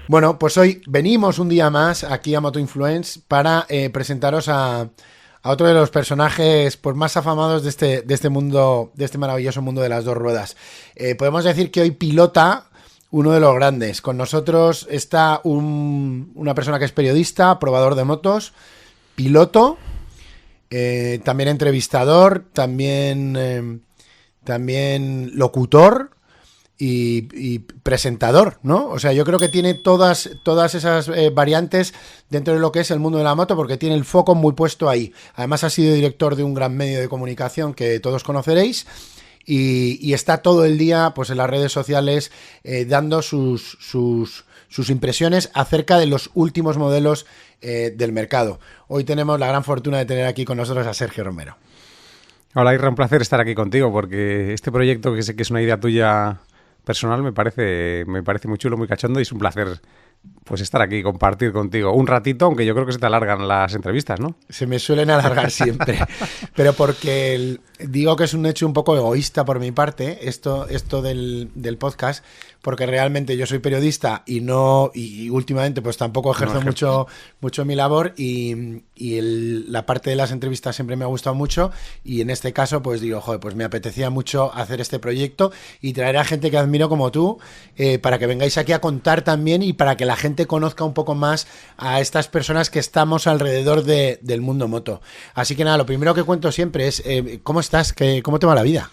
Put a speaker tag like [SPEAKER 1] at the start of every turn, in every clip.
[SPEAKER 1] Bueno, pues hoy venimos un día más aquí a Moto Influence para presentaros a otro de los personajes pues, más afamados de este mundo, de este maravilloso mundo de las dos ruedas. Podemos decir que hoy pilota uno de los grandes. Con nosotros está una persona que es periodista, probador de motos, piloto, también entrevistador, también locutor y presentador, ¿no? O sea, yo creo que tiene todas esas variantes dentro de lo que es el mundo de la moto, porque tiene el foco muy puesto ahí. Además ha sido director de un gran medio de comunicación que todos conoceréis y está todo el día pues en las redes sociales dando sus impresiones acerca de los últimos modelos del mercado. Hoy tenemos la gran fortuna de tener aquí con nosotros a Sergio Romero.
[SPEAKER 2] Hola, Irra, un placer estar aquí contigo, porque este proyecto, que sé que es una idea tuya personal, me parece muy chulo, muy cachondo, y es un placer pues estar aquí, compartir contigo un ratito, aunque yo creo que se te alargan las entrevistas, ¿no?
[SPEAKER 1] Se me suelen alargar siempre, pero porque digo que es un hecho un poco egoísta por mi parte, esto del podcast, porque realmente yo soy periodista y últimamente pues tampoco ejerzo mucho mi labor y la parte de las entrevistas siempre me ha gustado mucho, y en este caso pues digo, joder, pues me apetecía mucho hacer este proyecto y traer a gente que admiro como tú, para que vengáis aquí a contar también y para que la gente conozca un poco más a estas personas que estamos alrededor del mundo moto. Así que nada, lo primero que cuento siempre es ¿cómo estás? ¿Cómo te va la vida?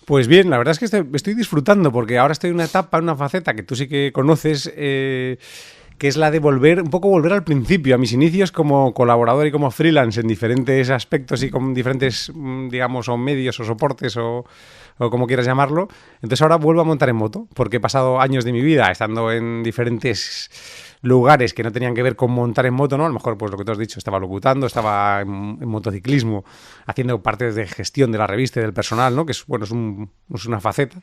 [SPEAKER 2] Pues bien, la verdad es que estoy disfrutando, porque ahora estoy en una etapa, en una faceta que tú sí que conoces, que es la de volver al principio, a mis inicios como colaborador y como freelance en diferentes aspectos y con diferentes, digamos, o medios o soportes o como quieras llamarlo. Entonces ahora vuelvo a montar en moto, porque he pasado años de mi vida estando en diferentes lugares que no tenían que ver con montar en moto, ¿no? A lo mejor, pues lo que tú has dicho, estaba locutando, estaba en motociclismo, haciendo partes de gestión de la revista y del personal, ¿no? Que es, bueno, es una faceta.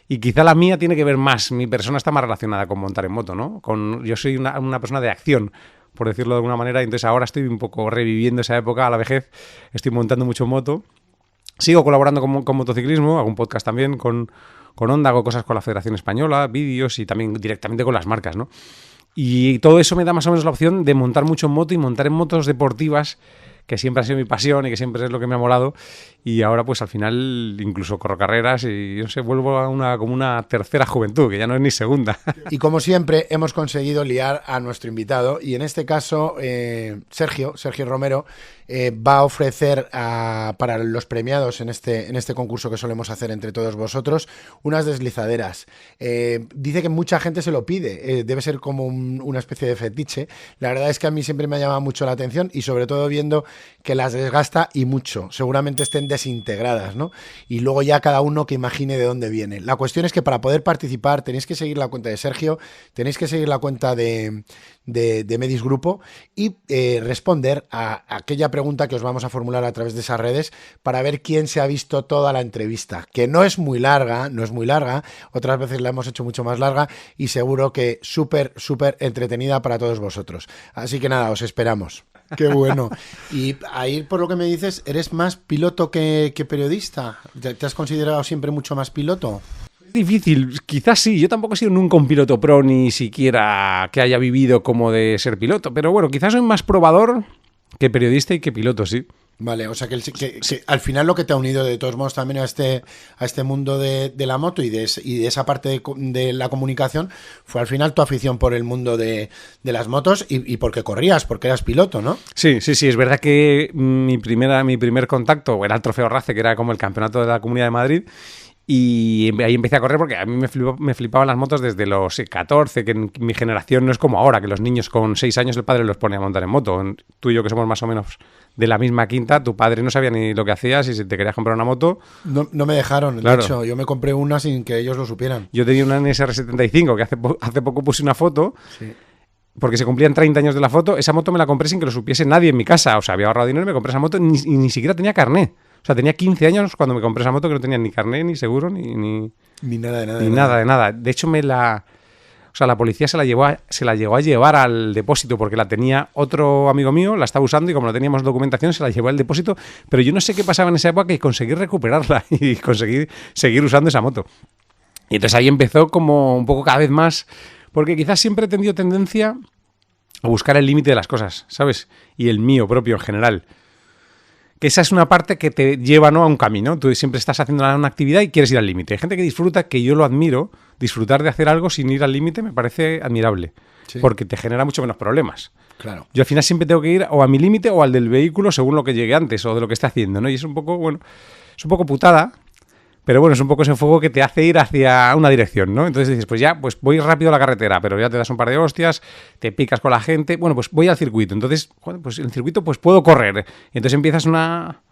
[SPEAKER 2] Y quizá la mía tiene que ver más, mi persona está más relacionada con montar en moto, ¿no? Yo soy una persona de acción, por decirlo de alguna manera, y entonces ahora estoy un poco reviviendo esa época a la vejez, estoy montando mucho moto. Sigo colaborando con motociclismo, hago un podcast también con Honda, hago cosas con la Federación Española, vídeos y también directamente con las marcas, ¿no? Y todo eso me da más o menos la opción de montar mucho en moto y montar en motos deportivas, que siempre ha sido mi pasión y que siempre es lo que me ha molado. Y ahora pues al final incluso corro carreras y no sé, vuelvo a como una tercera juventud, que ya no es ni segunda.
[SPEAKER 1] Y como siempre hemos conseguido liar a nuestro invitado, y en este caso Sergio Romero va a ofrecer para los premiados en este concurso que solemos hacer entre todos vosotros unas deslizaderas. Dice que mucha gente se lo pide, debe ser como una especie de fetiche. La verdad es que a mí siempre me ha llamado mucho la atención, y sobre todo viendo que las desgasta y mucho, seguramente estén desintegradas, ¿no? Y luego ya cada uno que imagine de dónde viene. La cuestión es que para poder participar tenéis que seguir la cuenta de Sergio, tenéis que seguir la cuenta de Medis Grupo y responder a aquella pregunta que os vamos a formular a través de esas redes para ver quién se ha visto toda la entrevista, que no es muy larga, otras veces la hemos hecho mucho más larga y seguro que súper entretenida para todos vosotros. Así que nada, os esperamos. Qué bueno. Y ahí, por lo que me dices, ¿eres más piloto que periodista? ¿Te has considerado siempre mucho más piloto?
[SPEAKER 2] Difícil, quizás sí. Yo tampoco he sido nunca un piloto pro, ni siquiera que haya vivido como de ser piloto. Pero bueno, quizás soy más probador que periodista y que piloto, sí.
[SPEAKER 1] Vale, o sea que al final lo que te ha unido de todos modos también a este mundo de la moto y de esa parte de la comunicación fue al final tu afición por el mundo de las motos y porque corrías, porque eras piloto, ¿no?
[SPEAKER 2] Sí, es verdad que mi primer contacto era el Trofeo RACE, que era como el campeonato de la Comunidad de Madrid. Y ahí empecé a correr porque a mí me flipaban las motos desde los 14, que en mi generación no es como ahora, que los niños con 6 años el padre los pone a montar en moto. Tú y yo, que somos más o menos de la misma quinta, tu padre no sabía ni lo que hacías, y si te querías comprar una moto...
[SPEAKER 1] No me dejaron, claro. De hecho, yo me compré una sin que ellos lo supieran.
[SPEAKER 2] Yo tenía una NSR75, que hace poco puse una foto... Sí. Porque se cumplían 30 años de la foto. Esa moto me la compré sin que lo supiese nadie en mi casa. O sea, había ahorrado dinero y me compré esa moto y ni siquiera tenía carné. O sea, tenía 15 años cuando me compré esa moto, que no tenía ni carné, ni seguro, ni
[SPEAKER 1] nada de nada.
[SPEAKER 2] Ni nada de nada. De hecho, la policía se la llegó a llevar al depósito, porque la tenía otro amigo mío, la estaba usando, y como no teníamos documentación, se la llevó al depósito. Pero yo no sé qué pasaba en esa época, y conseguí recuperarla y conseguí seguir usando esa moto. Y entonces ahí empezó como un poco cada vez más... Porque quizás siempre he tenido tendencia a buscar el límite de las cosas, ¿sabes? Y el mío propio en general. Que esa es una parte que te lleva, ¿no?, a un camino. Tú siempre estás haciendo una actividad y quieres ir al límite. Hay gente que disfruta, que yo lo admiro, disfrutar de hacer algo sin ir al límite me parece admirable. Sí. Porque te genera mucho menos problemas.
[SPEAKER 1] Claro.
[SPEAKER 2] Yo al final siempre tengo que ir o a mi límite o al del vehículo según lo que llegue antes o de lo que esté haciendo, ¿no? Y es un poco, bueno, es un poco putada, pero bueno, es un poco ese fuego que te hace ir hacia una dirección, ¿no? Entonces dices, pues ya, pues voy rápido a la carretera, pero ya te das un par de hostias, te picas con la gente, bueno, pues voy al circuito. Entonces, bueno, pues en el circuito pues puedo correr. Y entonces empiezas una...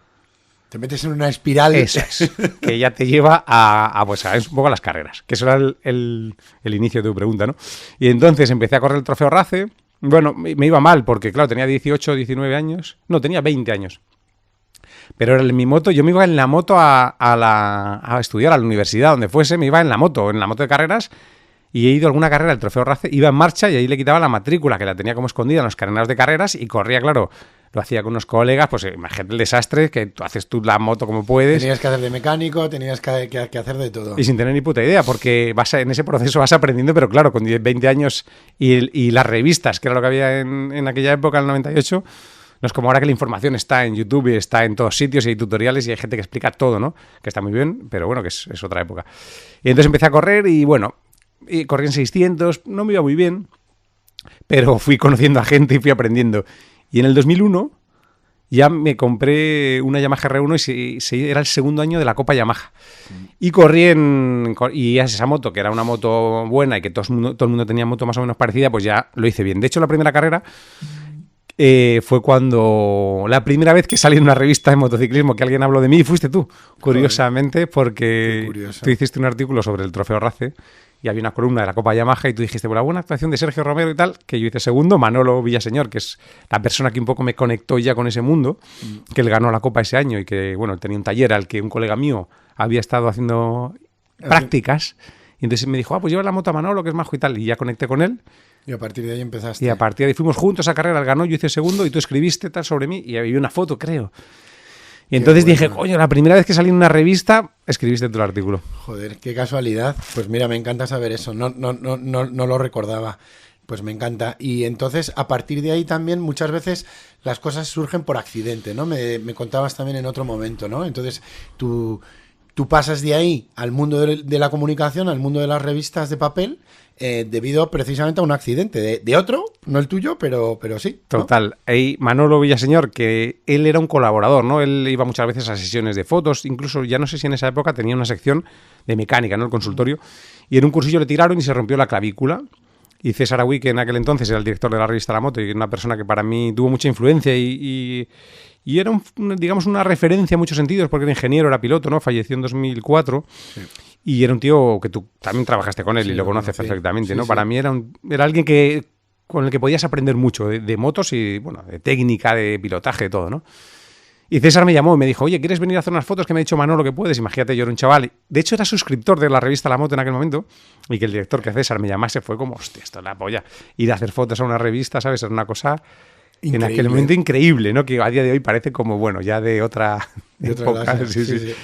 [SPEAKER 1] Te metes en una espiral.
[SPEAKER 2] Eso es, que ya te lleva pues a un poco a las carreras, que eso era el inicio de tu pregunta, ¿no? Y entonces empecé a correr el Trofeo Race. Bueno, me iba mal porque, claro, tenía 18, 19 años. No, tenía 20 años. Pero era en mi moto, yo me iba en la moto a estudiar a la universidad, donde fuese, me iba en la moto de carreras, y he ido a alguna carrera del Trofeo Race, iba en marcha y ahí le quitaba la matrícula, que la tenía como escondida en los carenados de carreras, y corría, claro, lo hacía con unos colegas, pues imagínate el desastre, que tú haces tú la moto como puedes.
[SPEAKER 1] Tenías que hacer de mecánico, tenías que hacer de todo.
[SPEAKER 2] Y sin tener ni puta idea, porque en ese proceso vas aprendiendo, pero claro, con 20 años y las revistas, que era lo que había en aquella época, en el 98... No es como ahora que la información está en YouTube y está en todos sitios y hay tutoriales y hay gente que explica todo, ¿no? Que está muy bien, pero bueno, que es otra época. Y entonces empecé a correr y bueno, corrí en 600, no me iba muy bien, pero fui conociendo a gente y fui aprendiendo. Y en el 2001 ya me compré una Yamaha R1 y era el segundo año de la Copa Yamaha. Y corrí y esa moto, que era una moto buena y que todo el mundo tenía moto más o menos parecida, pues ya lo hice bien. De hecho, la primera carrera... fue cuando la primera vez que salí en una revista de motociclismo que alguien habló de mí y fuiste tú, curiosamente, porque tú hiciste un artículo sobre el Trofeo Race y había una columna de la Copa Yamaha y tú dijiste, bueno, la buena actuación de Sergio Romero y tal, que yo hice segundo, Manolo Villaseñor, que es la persona que un poco me conectó ya con ese mundo, que él ganó la Copa ese año y que, bueno, tenía un taller al que un colega mío había estado haciendo prácticas y entonces me dijo, pues lleva la moto a Manolo, que es majo y tal, y ya conecté con él.
[SPEAKER 1] Y a partir de ahí empezaste.
[SPEAKER 2] Y a partir de ahí fuimos juntos a carrera, él ganó, yo hice segundo y tú escribiste tal sobre mí y había una foto, creo. Y entonces dije, coño, la primera vez que salí en una revista, escribiste tu artículo.
[SPEAKER 1] Joder, qué casualidad. Pues mira, me encanta saber eso. No lo recordaba. Pues me encanta. Y entonces, a partir de ahí también, muchas veces las cosas surgen por accidente, ¿no? Me contabas también en otro momento, ¿no? Entonces, tú pasas de ahí al mundo de la comunicación, al mundo de las revistas de papel, debido precisamente a un accidente de otro, no el tuyo, pero sí, ¿no?
[SPEAKER 2] Total. Ahí Manolo Villaseñor, que él era un colaborador, ¿no? Él iba muchas veces a sesiones de fotos, incluso ya no sé si en esa época tenía una sección de mecánica, ¿no? El consultorio, y en un cursillo le tiraron y se rompió la clavícula. Y César Agüí, que en aquel entonces era el director de la revista La Moto y una persona que para mí tuvo mucha influencia y era, digamos, una referencia en muchos sentidos, porque era ingeniero, era piloto, ¿no? Falleció en 2004. Sí. Y era un tío que tú también trabajaste con él y lo conoces perfectamente, ¿no? Sí. Para mí era alguien con el que podías aprender mucho de motos y, bueno, de técnica, de pilotaje, de todo, ¿no? Y César me llamó y me dijo, oye, ¿quieres venir a hacer unas fotos? Que me ha dicho Manolo que puedes. Imagínate, yo era un chaval. De hecho, era suscriptor de la revista La Moto en aquel momento. Y que el director, que César, me llamase fue como, hostia, esto es la polla. Ir a hacer fotos a una revista, ¿sabes? Era una cosa increíble. En aquel momento increíble, ¿no? Que a día de hoy parece como, bueno, ya de otra época. Clase. Sí.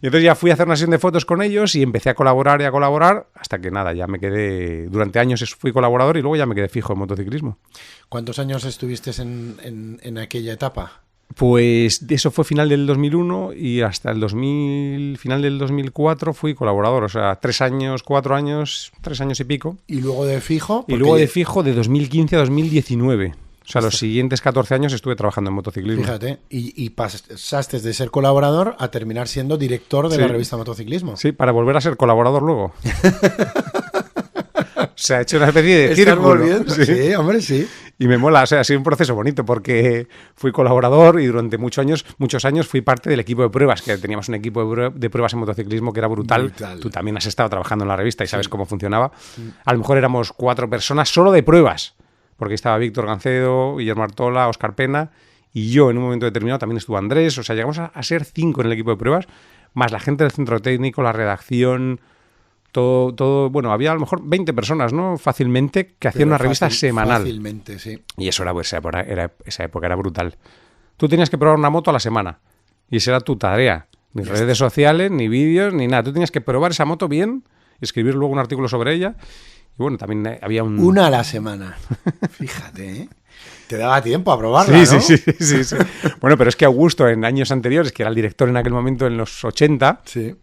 [SPEAKER 2] Y entonces ya fui a hacer una sesión de fotos con ellos y empecé a colaborar hasta que nada, ya me quedé... Durante años fui colaborador y luego ya me quedé fijo en motociclismo.
[SPEAKER 1] ¿Cuántos años estuviste en aquella etapa?
[SPEAKER 2] Pues eso fue final del 2001 y hasta el final del 2004 fui colaborador. O sea, 3 años, 4 años, 3 años y pico.
[SPEAKER 1] ¿Y luego de fijo?
[SPEAKER 2] Y luego de fijo de 2015 a 2019. O sea, los siguientes 14 años estuve trabajando en motociclismo.
[SPEAKER 1] Fíjate, y pasaste de ser colaborador a terminar siendo director de la revista Motociclismo.
[SPEAKER 2] Sí, para volver a ser colaborador luego. O sea, he hecho una especie de círculo.
[SPEAKER 1] Sí, hombre, sí.
[SPEAKER 2] Y me mola, o sea, ha sido un proceso bonito porque fui colaborador y durante muchos años fui parte del equipo de pruebas, que teníamos un equipo de pruebas en motociclismo que era brutal. Tú también has estado trabajando en la revista y sabes cómo funcionaba. A lo mejor éramos 4 personas solo de pruebas, porque estaba Víctor Gancedo, Guillermo Artola, Óscar Pena y yo en un momento determinado, también estuvo Andrés. O sea, llegamos a ser 5 en el equipo de pruebas, más la gente del centro técnico, la redacción... Todo, bueno, había a lo mejor 20 personas, ¿no? Fácilmente, que hacían una revista semanal.
[SPEAKER 1] Fácilmente, sí.
[SPEAKER 2] Y eso esa época era brutal. Tú tenías que probar una moto a la semana. Y esa era tu tarea. Ni redes sociales, ni vídeos, ni nada. Tú tenías que probar esa moto bien, escribir luego un artículo sobre ella. Y bueno, también había un...
[SPEAKER 1] Una a la semana. Fíjate, ¿eh? Te daba tiempo a probarla,
[SPEAKER 2] sí,
[SPEAKER 1] ¿no?
[SPEAKER 2] Sí. Bueno, pero es que Augusto, en años anteriores, que era el director en aquel momento, en los 80...
[SPEAKER 1] Sí.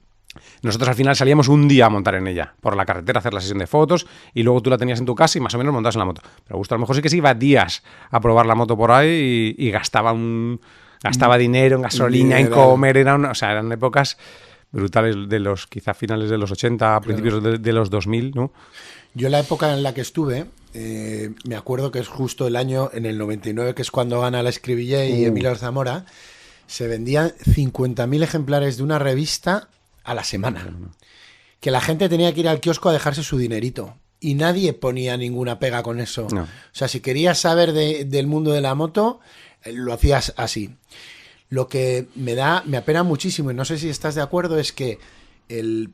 [SPEAKER 2] Nosotros al final salíamos un día a montar en ella, por la carretera, a hacer la sesión de fotos, y luego tú la tenías en tu casa y más o menos montabas en la moto. Pero Augusto a lo mejor sí que se iba días a probar la moto por ahí y gastaba dinero en gasolina, en comer, eran épocas brutales de los quizá finales de los 80, principios de los 2000, ¿no?
[SPEAKER 1] Yo la época en la que estuve, me acuerdo que es justo el año, en el 99, que es cuando gana la Escribillé y Emilio Zamora, se vendían 50.000 ejemplares de una revista a la semana. Que la gente tenía que ir al kiosco a dejarse su dinerito. Y nadie ponía ninguna pega con eso.
[SPEAKER 2] No.
[SPEAKER 1] O sea, si querías saber del mundo de la moto, lo hacías así. Lo que me apena muchísimo, y no sé si estás de acuerdo, es que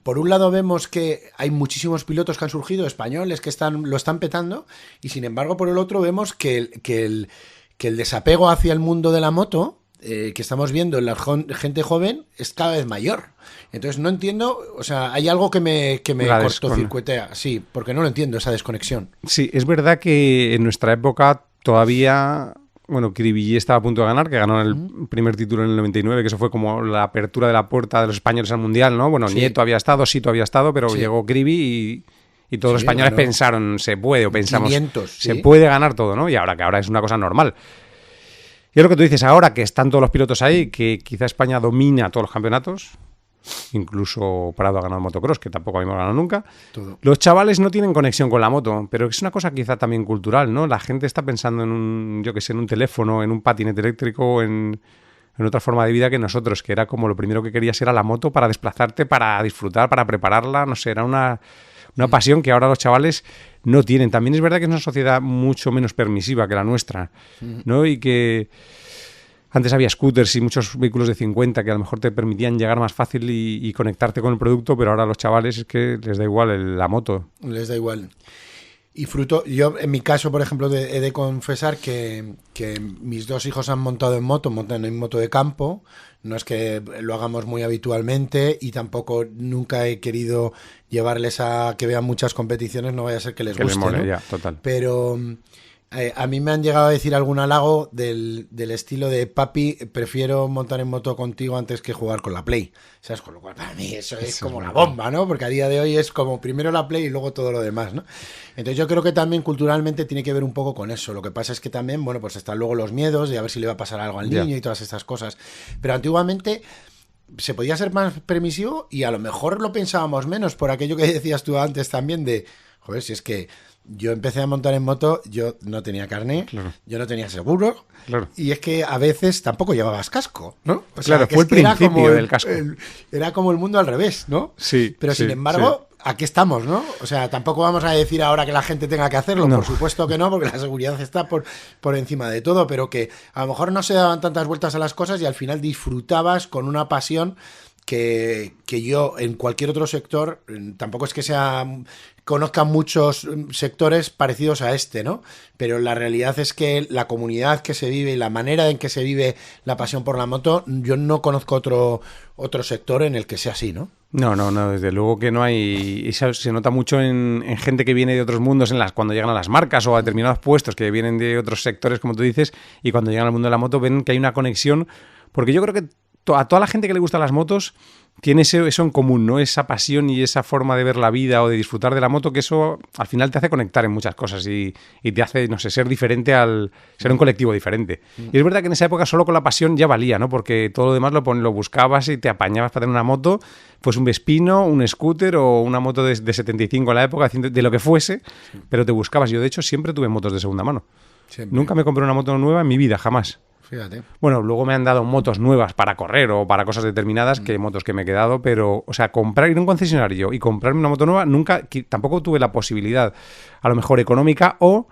[SPEAKER 1] por un lado vemos que hay muchísimos pilotos que han surgido, españoles, que lo están petando, y sin embargo, por el otro, vemos que el desapego hacia el mundo de la moto, que estamos viendo en la gente joven, es cada vez mayor. Entonces no entiendo, o sea, hay algo que me cortocircuitea. Sí, porque no lo entiendo, esa desconexión.
[SPEAKER 2] Sí, es verdad que en nuestra época todavía... Bueno, Cribillé estaba a punto de ganar, que ganó el primer título en el 99, que eso fue como la apertura de la puerta de los españoles al Mundial, ¿no? Bueno, sí. Nieto había estado, Sito había estado, pero llegó Cribi y todos los españoles pensaron, se puede, o pensamos, 500, se puede ganar todo, ¿no? Y ahora es una cosa normal. Y es lo que tú dices, ahora que están todos los pilotos ahí, que quizá España domina todos los campeonatos, incluso Prado ha ganado motocross, que tampoco habíamos ganado nunca. Todo. Los chavales no tienen conexión con la moto, pero es una cosa quizá también cultural, ¿no? La gente está pensando en un teléfono, en un patinete eléctrico, en otra forma de vida que nosotros, que era como lo primero que querías era la moto para desplazarte, para disfrutar, para prepararla, no sé, era una pasión que ahora los chavales no tienen. También es verdad que es una sociedad mucho menos permisiva que la nuestra, ¿no? Y que antes había scooters y muchos vehículos de 50 que a lo mejor te permitían llegar más fácil y conectarte con el producto, pero ahora a los chavales es que les da igual la moto.
[SPEAKER 1] Les da igual. Y yo en mi caso, por ejemplo, he de confesar que mis dos hijos montan en moto de campo. No es que lo hagamos muy habitualmente y tampoco nunca he querido llevarles a que vean muchas competiciones, no vaya a ser que les guste,
[SPEAKER 2] les mole,
[SPEAKER 1] ¿no?
[SPEAKER 2] Ya, total.
[SPEAKER 1] Pero a mí me han llegado a decir algún halago del estilo de papi, prefiero montar en moto contigo antes que jugar con la Play, ¿sabes? Con lo cual para mí eso es como la bomba, ¿no? Porque a día de hoy es como primero la Play y luego todo lo demás, ¿no? Entonces yo creo que también culturalmente tiene que ver un poco con eso. Lo que pasa es que también, bueno, pues están luego los miedos de a ver si le va a pasar algo al niño y todas estas cosas. Pero antiguamente se podía ser más permisivo y a lo mejor lo pensábamos menos por aquello que decías tú antes también de, joder, si es que yo empecé a montar en moto, yo no tenía carné, yo no tenía seguro, y es que a veces tampoco llevabas casco, ¿no? O sea,
[SPEAKER 2] fue el principio del casco.
[SPEAKER 1] Era como el mundo al revés, ¿no?
[SPEAKER 2] Sí.
[SPEAKER 1] Pero sin embargo, aquí estamos, ¿no? O sea, tampoco vamos a decir ahora que la gente tenga que hacerlo, por supuesto que no, porque la seguridad está por encima de todo, pero que a lo mejor no se daban tantas vueltas a las cosas y al final disfrutabas con una pasión que yo en cualquier otro sector, tampoco es que conozca muchos sectores parecidos a este, ¿no? Pero la realidad es que la comunidad que se vive y la manera en que se vive la pasión por la moto, yo no conozco otro sector en el que sea así, ¿no?
[SPEAKER 2] No, desde luego que no hay. Eso se nota mucho en gente que viene de otros mundos, cuando llegan a las marcas o a determinados puestos que vienen de otros sectores, como tú dices, y cuando llegan al mundo de la moto ven que hay una conexión, porque yo creo que a toda la gente que le gustan las motos tiene eso en común, ¿no? Esa pasión y esa forma de ver la vida o de disfrutar de la moto, que eso al final te hace conectar en muchas cosas y te hace, no sé, ser diferente ser un colectivo diferente. Y es verdad que en esa época solo con la pasión ya valía, ¿no? Porque todo lo demás lo buscabas y te apañabas para tener una moto, pues un Vespino, un scooter o una moto de 75 en la época, de lo que fuese, pero te buscabas. Yo, de hecho, siempre tuve motos de segunda mano. Siempre. Nunca me compré una moto nueva en mi vida, jamás.
[SPEAKER 1] Fíjate.
[SPEAKER 2] Bueno, luego me han dado motos nuevas para correr o para cosas determinadas, que motos que me he quedado, pero, o sea, ir a un concesionario y comprarme una moto nueva, tampoco tuve la posibilidad, a lo mejor económica, o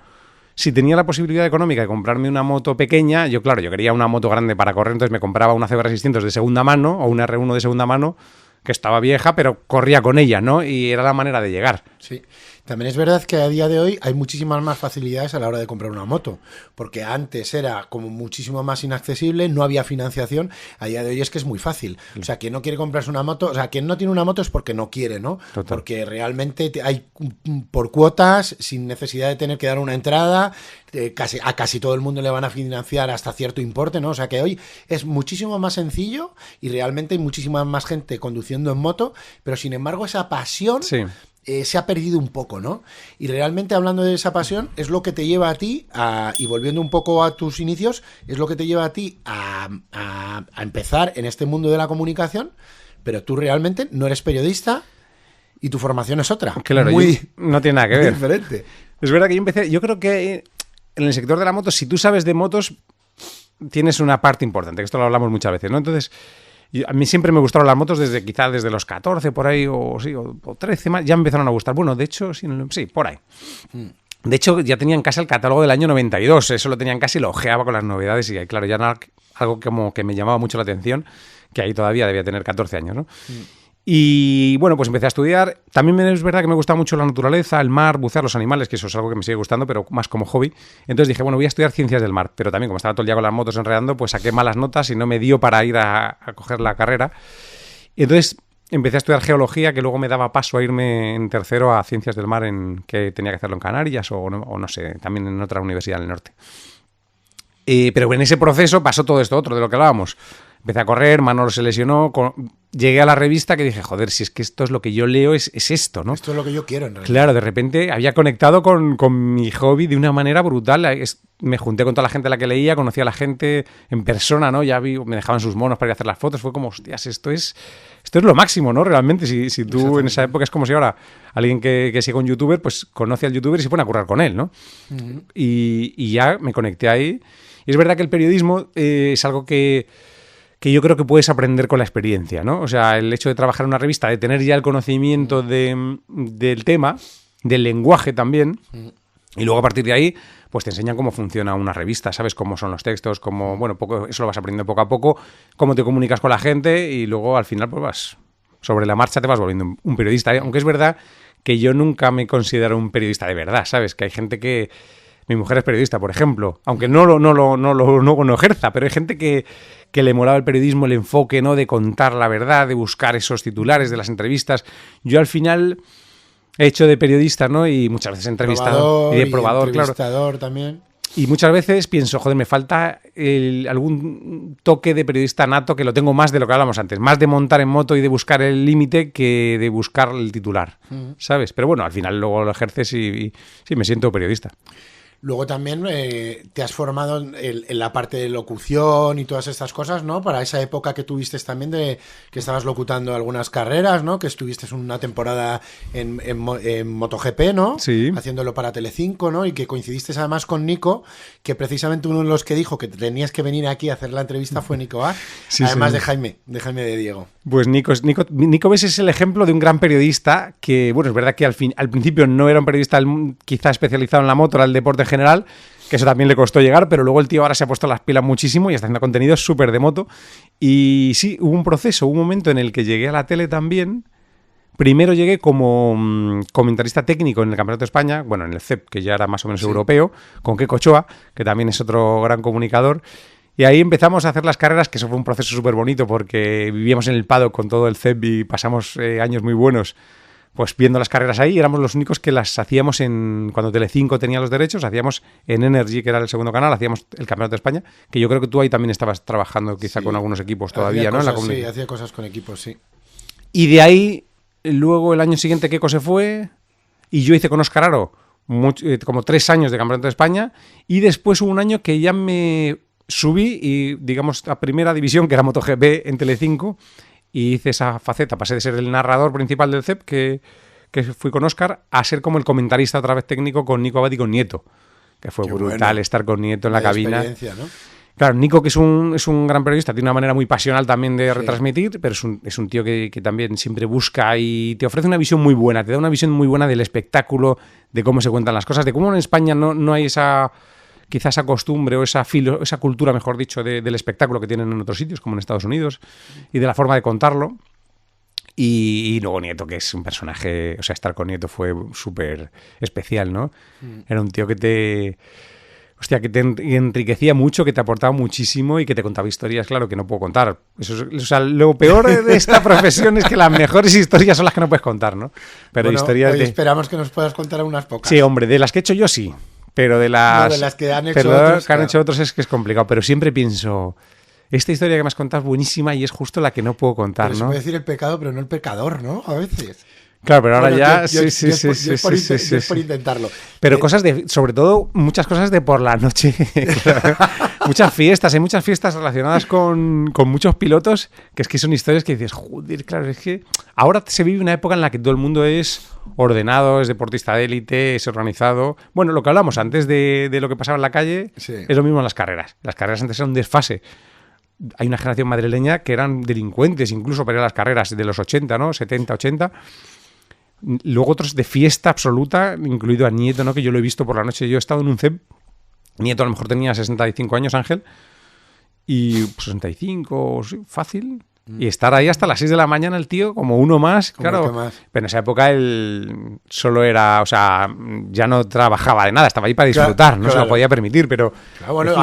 [SPEAKER 2] si tenía la posibilidad económica de comprarme una moto pequeña, yo quería una moto grande para correr, entonces me compraba una CBR600 de segunda mano o una R1 de segunda mano, que estaba vieja, pero corría con ella, ¿no? Y era la manera de llegar.
[SPEAKER 1] Sí. También es verdad que a día de hoy hay muchísimas más facilidades a la hora de comprar una moto, porque antes era como muchísimo más inaccesible, no había financiación, a día de hoy es que es muy fácil. O sea, quien no quiere comprarse una moto, o sea, quien no tiene una moto es porque no quiere, ¿no?
[SPEAKER 2] Total.
[SPEAKER 1] Porque realmente hay por cuotas, sin necesidad de tener que dar una entrada, a casi todo el mundo le van a financiar hasta cierto importe, ¿no? O sea que hoy es muchísimo más sencillo y realmente hay muchísima más gente conduciendo en moto, pero sin embargo esa pasión se ha perdido un poco, ¿no? Y realmente hablando de esa pasión es lo que te lleva a ti, y volviendo un poco a tus inicios, es lo que te lleva a ti a empezar en este mundo de la comunicación, pero tú realmente no eres periodista y tu formación es otra.
[SPEAKER 2] Claro, no tiene nada que ver.
[SPEAKER 1] Diferente.
[SPEAKER 2] Es verdad que yo creo que en el sector de la moto, si tú sabes de motos, tienes una parte importante, que esto lo hablamos muchas veces, ¿no? Entonces, a mí siempre me gustaron las motos quizás desde los 14 por ahí, o 13 más, ya me empezaron a gustar. Bueno, de hecho, sí, por ahí. De hecho, ya tenía en casa el catálogo del año 92, eso lo tenía en casa y lo ojeaba con las novedades y claro, ya era algo como que me llamaba mucho la atención, que ahí todavía debía tener 14 años, ¿no? Y bueno, pues empecé a estudiar. También es verdad que me gustaba mucho la naturaleza, el mar, bucear, los animales, que eso es algo que me sigue gustando, pero más como hobby. Entonces dije, bueno, voy a estudiar ciencias del mar. Pero también, como estaba todo el día con las motos enredando, pues saqué malas notas y no me dio para ir a coger la carrera. Y entonces empecé a estudiar geología, que luego me daba paso a irme en tercero a ciencias del mar, que tenía que hacerlo en Canarias o no sé, también en otra universidad en el norte. Pero en ese proceso pasó todo esto otro de lo que hablábamos. Empecé a correr, Manolo se lesionó, llegué a la revista que dije, joder, si es que esto es lo que yo leo, es esto, ¿no?
[SPEAKER 1] Esto es lo que yo quiero, en realidad.
[SPEAKER 2] Claro, de repente había conectado con mi hobby de una manera brutal. Me junté con toda la gente a la que leía, conocí a la gente en persona, ¿no? Me dejaban sus monos para ir a hacer las fotos. Fue como, hostias, esto es lo máximo, ¿no? Realmente, si tú en esa época es como si ahora alguien que sigue a un youtuber, pues conoce al youtuber y se pone a currar con él, ¿no? Uh-huh. Y ya me conecté ahí. Y es verdad que el periodismo es algo que yo creo que puedes aprender con la experiencia, ¿no? O sea, el hecho de trabajar en una revista, de tener ya el conocimiento del tema, del lenguaje también, y luego a partir de ahí, pues te enseñan cómo funciona una revista, sabes cómo son los textos, eso lo vas aprendiendo poco a poco, cómo te comunicas con la gente y luego al final, pues sobre la marcha te vas volviendo un periodista, ¿eh? Aunque es verdad que yo nunca me considero un periodista de verdad, ¿sabes? Que hay gente que... Mi mujer es periodista, por ejemplo, aunque no ejerza, pero hay gente que le molaba el periodismo, el enfoque, ¿no? De contar la verdad, de buscar esos titulares de las entrevistas. Yo al final he hecho de periodista, ¿no? Y muchas veces he entrevistado. Y de probador,
[SPEAKER 1] entrevistador también.
[SPEAKER 2] Y muchas veces pienso, joder, me falta algún toque de periodista nato, que lo tengo más de lo que hablamos antes, más de montar en moto y de buscar el límite que de buscar el titular, ¿sabes? Pero bueno, al final luego lo ejerces y sí, me siento periodista.
[SPEAKER 1] Luego también te has formado en la parte de locución y todas estas cosas, ¿no? Para esa época que tuviste también de que estabas locutando algunas carreras, ¿no? Que estuviste una temporada en MotoGP, ¿no?
[SPEAKER 2] Sí.
[SPEAKER 1] Haciéndolo para Telecinco, ¿no? Y que coincidiste además con Nico, que precisamente uno de los que dijo que tenías que venir aquí a hacer la entrevista fue Nico A. Sí, además sí. de Jaime de Diego.
[SPEAKER 2] Pues Nico ves es el ejemplo de un gran periodista que, bueno, es verdad que al principio no era un periodista quizá especializado en la moto, era el deporte en general, que eso también le costó llegar, pero luego el tío ahora se ha puesto las pilas muchísimo y está haciendo contenido súper de moto. Y sí, hubo un momento en el que llegué a la tele también. Primero llegué como comentarista técnico en el Campeonato de España, bueno, en el CEP, que ya era más o menos europeo, con Keiko Ochoa, que también es otro gran comunicador. Y ahí empezamos a hacer las carreras, que eso fue un proceso súper bonito porque vivíamos en el paddock con todo el CEP y pasamos años muy buenos pues viendo las carreras ahí. Éramos los únicos que las hacíamos cuando Telecinco tenía los derechos, hacíamos en Energy, que era el segundo canal, hacíamos el Campeonato de España, que yo creo que tú ahí también estabas trabajando quizá con algunos equipos todavía, ¿no?
[SPEAKER 1] Sí, hacía cosas con equipos, sí.
[SPEAKER 2] Y de ahí, luego el año siguiente Keiko se fue y yo hice con Óscar Aro como 3 años de Campeonato de España y después hubo un año que ya me subí y, digamos, a primera división, que era MotoGP en Telecinco, y hice esa faceta, pasé de ser el narrador principal del CEP, que fui con Óscar, a ser como el comentarista otra vez técnico con Nico Abad y con Nieto, que fue brutal estar con Nieto en la cabina.
[SPEAKER 1] ¿No?
[SPEAKER 2] Claro, Nico, que es un gran periodista, tiene una manera muy pasional también de retransmitir, pero es un tío que también siempre busca y te ofrece una visión muy buena, te da una visión muy buena del espectáculo, de cómo se cuentan las cosas, de cómo en España no hay quizás esa costumbre o esa cultura, mejor dicho, del espectáculo que tienen en otros sitios, como en Estados Unidos, y de la forma de contarlo. Y luego Nieto, que es un personaje, o sea, estar con Nieto fue súper especial, ¿no? Era un tío que te... Hostia, que te enriquecía mucho, que te aportaba muchísimo y que te contaba historias, claro, que no puedo contar. Eso es, o sea, lo peor de esta profesión es que las mejores historias son las que no puedes contar, ¿no? Pero
[SPEAKER 1] bueno,
[SPEAKER 2] historias
[SPEAKER 1] hoy
[SPEAKER 2] de...
[SPEAKER 1] esperamos que nos puedas contar unas pocas.
[SPEAKER 2] Sí, hombre, de las que he hecho yo sí, pero de las...
[SPEAKER 1] No, de las que han hecho
[SPEAKER 2] pero
[SPEAKER 1] otros,
[SPEAKER 2] que han
[SPEAKER 1] claro.
[SPEAKER 2] hecho otros es que es complicado, pero siempre pienso... Esta historia que me has contado es buenísima y es justo la que no puedo contar,
[SPEAKER 1] Pero se
[SPEAKER 2] ¿no?
[SPEAKER 1] puede decir el pecado, pero no el pecador, ¿no? A veces.
[SPEAKER 2] Claro, pero ahora
[SPEAKER 1] Bueno,
[SPEAKER 2] ya...
[SPEAKER 1] yo
[SPEAKER 2] Sí.
[SPEAKER 1] es por intentarlo.
[SPEAKER 2] Pero cosas de... Sobre todo, muchas cosas de por la noche. Claro. Muchas fiestas. Hay muchas fiestas relacionadas con muchos pilotos que es que son historias que dices, joder, claro, es que... Ahora se vive una época en la que todo el mundo es ordenado, es deportista de élite, es organizado. Bueno, lo que hablamos antes de lo que pasaba en la calle
[SPEAKER 1] Sí.
[SPEAKER 2] es lo mismo en las carreras. Las carreras antes eran un desfase. Hay una generación madrileña que eran delincuentes incluso para ir a las carreras de los 80, ¿no? 70, 80. Luego otros de fiesta absoluta, incluido a Nieto, ¿no? Que yo lo he visto por la noche. Yo he estado en un CEP. Nieto a lo mejor tenía 65 años, Ángel. Y pues, 65, sí, fácil. Y estar ahí hasta las 6 de la mañana el tío, como uno más,
[SPEAKER 1] Como
[SPEAKER 2] claro.
[SPEAKER 1] el que más.
[SPEAKER 2] Pero en esa época él solo era, o sea, ya no trabajaba de nada, estaba ahí para disfrutar, no se lo podía permitir, pero...
[SPEAKER 1] Claro, bueno,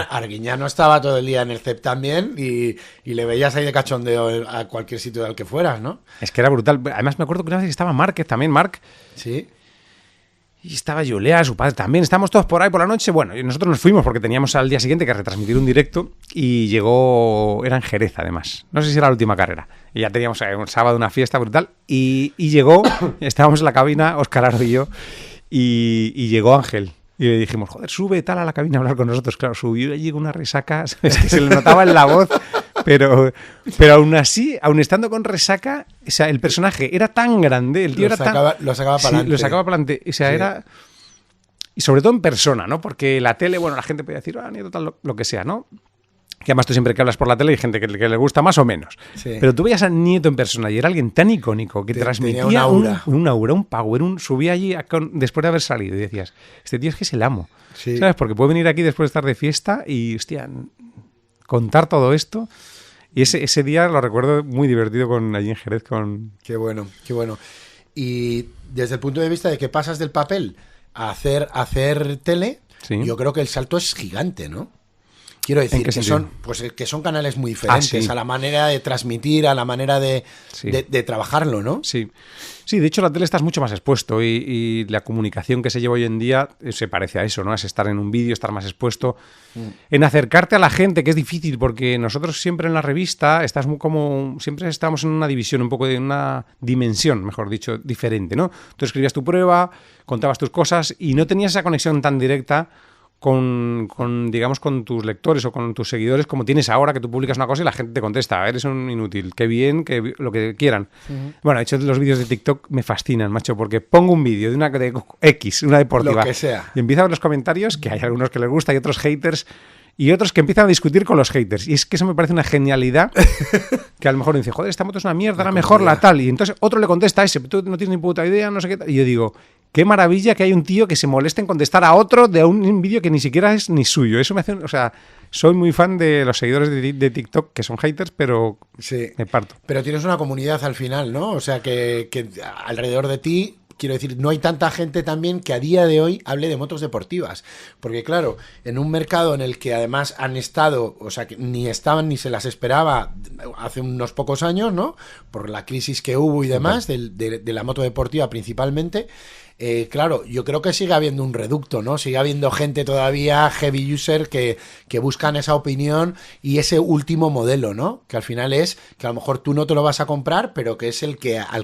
[SPEAKER 1] Arguiñano estaba todo el día en el CEP también y le veías ahí de cachondeo a cualquier sitio al que fueras, ¿no?
[SPEAKER 2] Es que era brutal. Además me acuerdo que una vez estaba Márquez también, Marc.
[SPEAKER 1] Sí.
[SPEAKER 2] Y estaba Yolea, su padre también. Estábamos todos por ahí por la noche. Bueno, y nosotros nos fuimos porque teníamos al día siguiente que retransmitir un directo. Y llegó... Era en Jerez, además. No sé si era la última carrera. Y ya teníamos un sábado una fiesta brutal. Y llegó... Estábamos en la cabina, Óscar Aro y yo. Y llegó Ángel. Y le dijimos, joder, sube tal a la cabina a hablar con nosotros. Claro, subió y llegó una resaca. Es que se le notaba en la voz. Pero aún así, aún estando con resaca, o sea, el personaje era tan grande, el tío
[SPEAKER 1] Lo
[SPEAKER 2] era
[SPEAKER 1] sacaba
[SPEAKER 2] tan...
[SPEAKER 1] para adelante.
[SPEAKER 2] Sí, lo sacaba para adelante. O sea,
[SPEAKER 1] Sí.
[SPEAKER 2] era... Y sobre todo en persona, ¿no? Porque la tele, bueno, la gente podía decir, Nieto, tal, lo que sea, ¿no? Que además tú siempre que hablas por la tele hay gente que le gusta más o menos.
[SPEAKER 1] Sí.
[SPEAKER 2] Pero tú veías a Nieto en persona y era alguien tan icónico que transmitía
[SPEAKER 1] tenía un aura.
[SPEAKER 2] un aura, un power, subía allí después de haber salido y decías, este tío es que es el amo.
[SPEAKER 1] Sí.
[SPEAKER 2] ¿Sabes? Porque puede venir aquí después de estar de fiesta y, hostia, contar todo esto. Y ese día lo recuerdo muy divertido allí en Jerez con...
[SPEAKER 1] Qué bueno, qué bueno. Y desde el punto de vista de que pasas del papel a hacer tele,
[SPEAKER 2] Sí.
[SPEAKER 1] yo creo que el salto es gigante, ¿no? Quiero decir
[SPEAKER 2] qué
[SPEAKER 1] que
[SPEAKER 2] sentido?
[SPEAKER 1] que son canales muy diferentes
[SPEAKER 2] sí.
[SPEAKER 1] a la manera de transmitir, a la manera de
[SPEAKER 2] Sí.
[SPEAKER 1] de trabajarlo, ¿no?
[SPEAKER 2] Sí. Sí, de hecho la tele estás mucho más expuesto y la comunicación que se lleva hoy en día se parece a eso, ¿no? Es estar en un vídeo, estar más expuesto, en acercarte a la gente, que es difícil, porque nosotros siempre en la revista siempre estamos en una división, un poco de una dimensión, mejor dicho, diferente, ¿no? Tú escribías tu prueba, contabas tus cosas y no tenías esa conexión tan directa digamos, con tus lectores o con tus seguidores, como tienes ahora, que tú publicas una cosa y la gente te contesta, eres un inútil, qué bien, lo que quieran. Bueno, de hecho, los vídeos de TikTok me fascinan, macho, porque pongo un vídeo de una de X, una deportiva,
[SPEAKER 1] Lo que sea.
[SPEAKER 2] y empiezo a ver los comentarios, que hay algunos que les gusta y otros haters, y otros que empiezan a discutir con los haters. Y es que eso me parece una genialidad, que a lo mejor dice, joder, esta moto es una mierda, era mejor la tal. Y entonces otro le contesta a ese, tú no tienes ni puta idea, no sé qué tal. Y yo digo, qué maravilla que hay un tío que se moleste en contestar a otro de un vídeo que ni siquiera es ni suyo. Eso me hace, o sea, soy muy fan de los seguidores de TikTok, que son haters, pero
[SPEAKER 1] Sí.
[SPEAKER 2] me parto.
[SPEAKER 1] Pero tienes una comunidad al final, ¿no? O sea, que alrededor de ti, quiero decir, no hay tanta gente también que a día de hoy hable de motos deportivas. Porque claro, en un mercado en el que además han estado, o sea, que ni estaban ni se las esperaba hace unos pocos años, ¿no? Por la crisis que hubo y demás, de la moto deportiva principalmente. Claro, yo creo que sigue habiendo un reducto, ¿no? Sigue habiendo gente todavía heavy user que buscan esa opinión y ese último modelo, ¿no? Que al final es que a lo mejor tú no te lo vas a comprar, pero que es al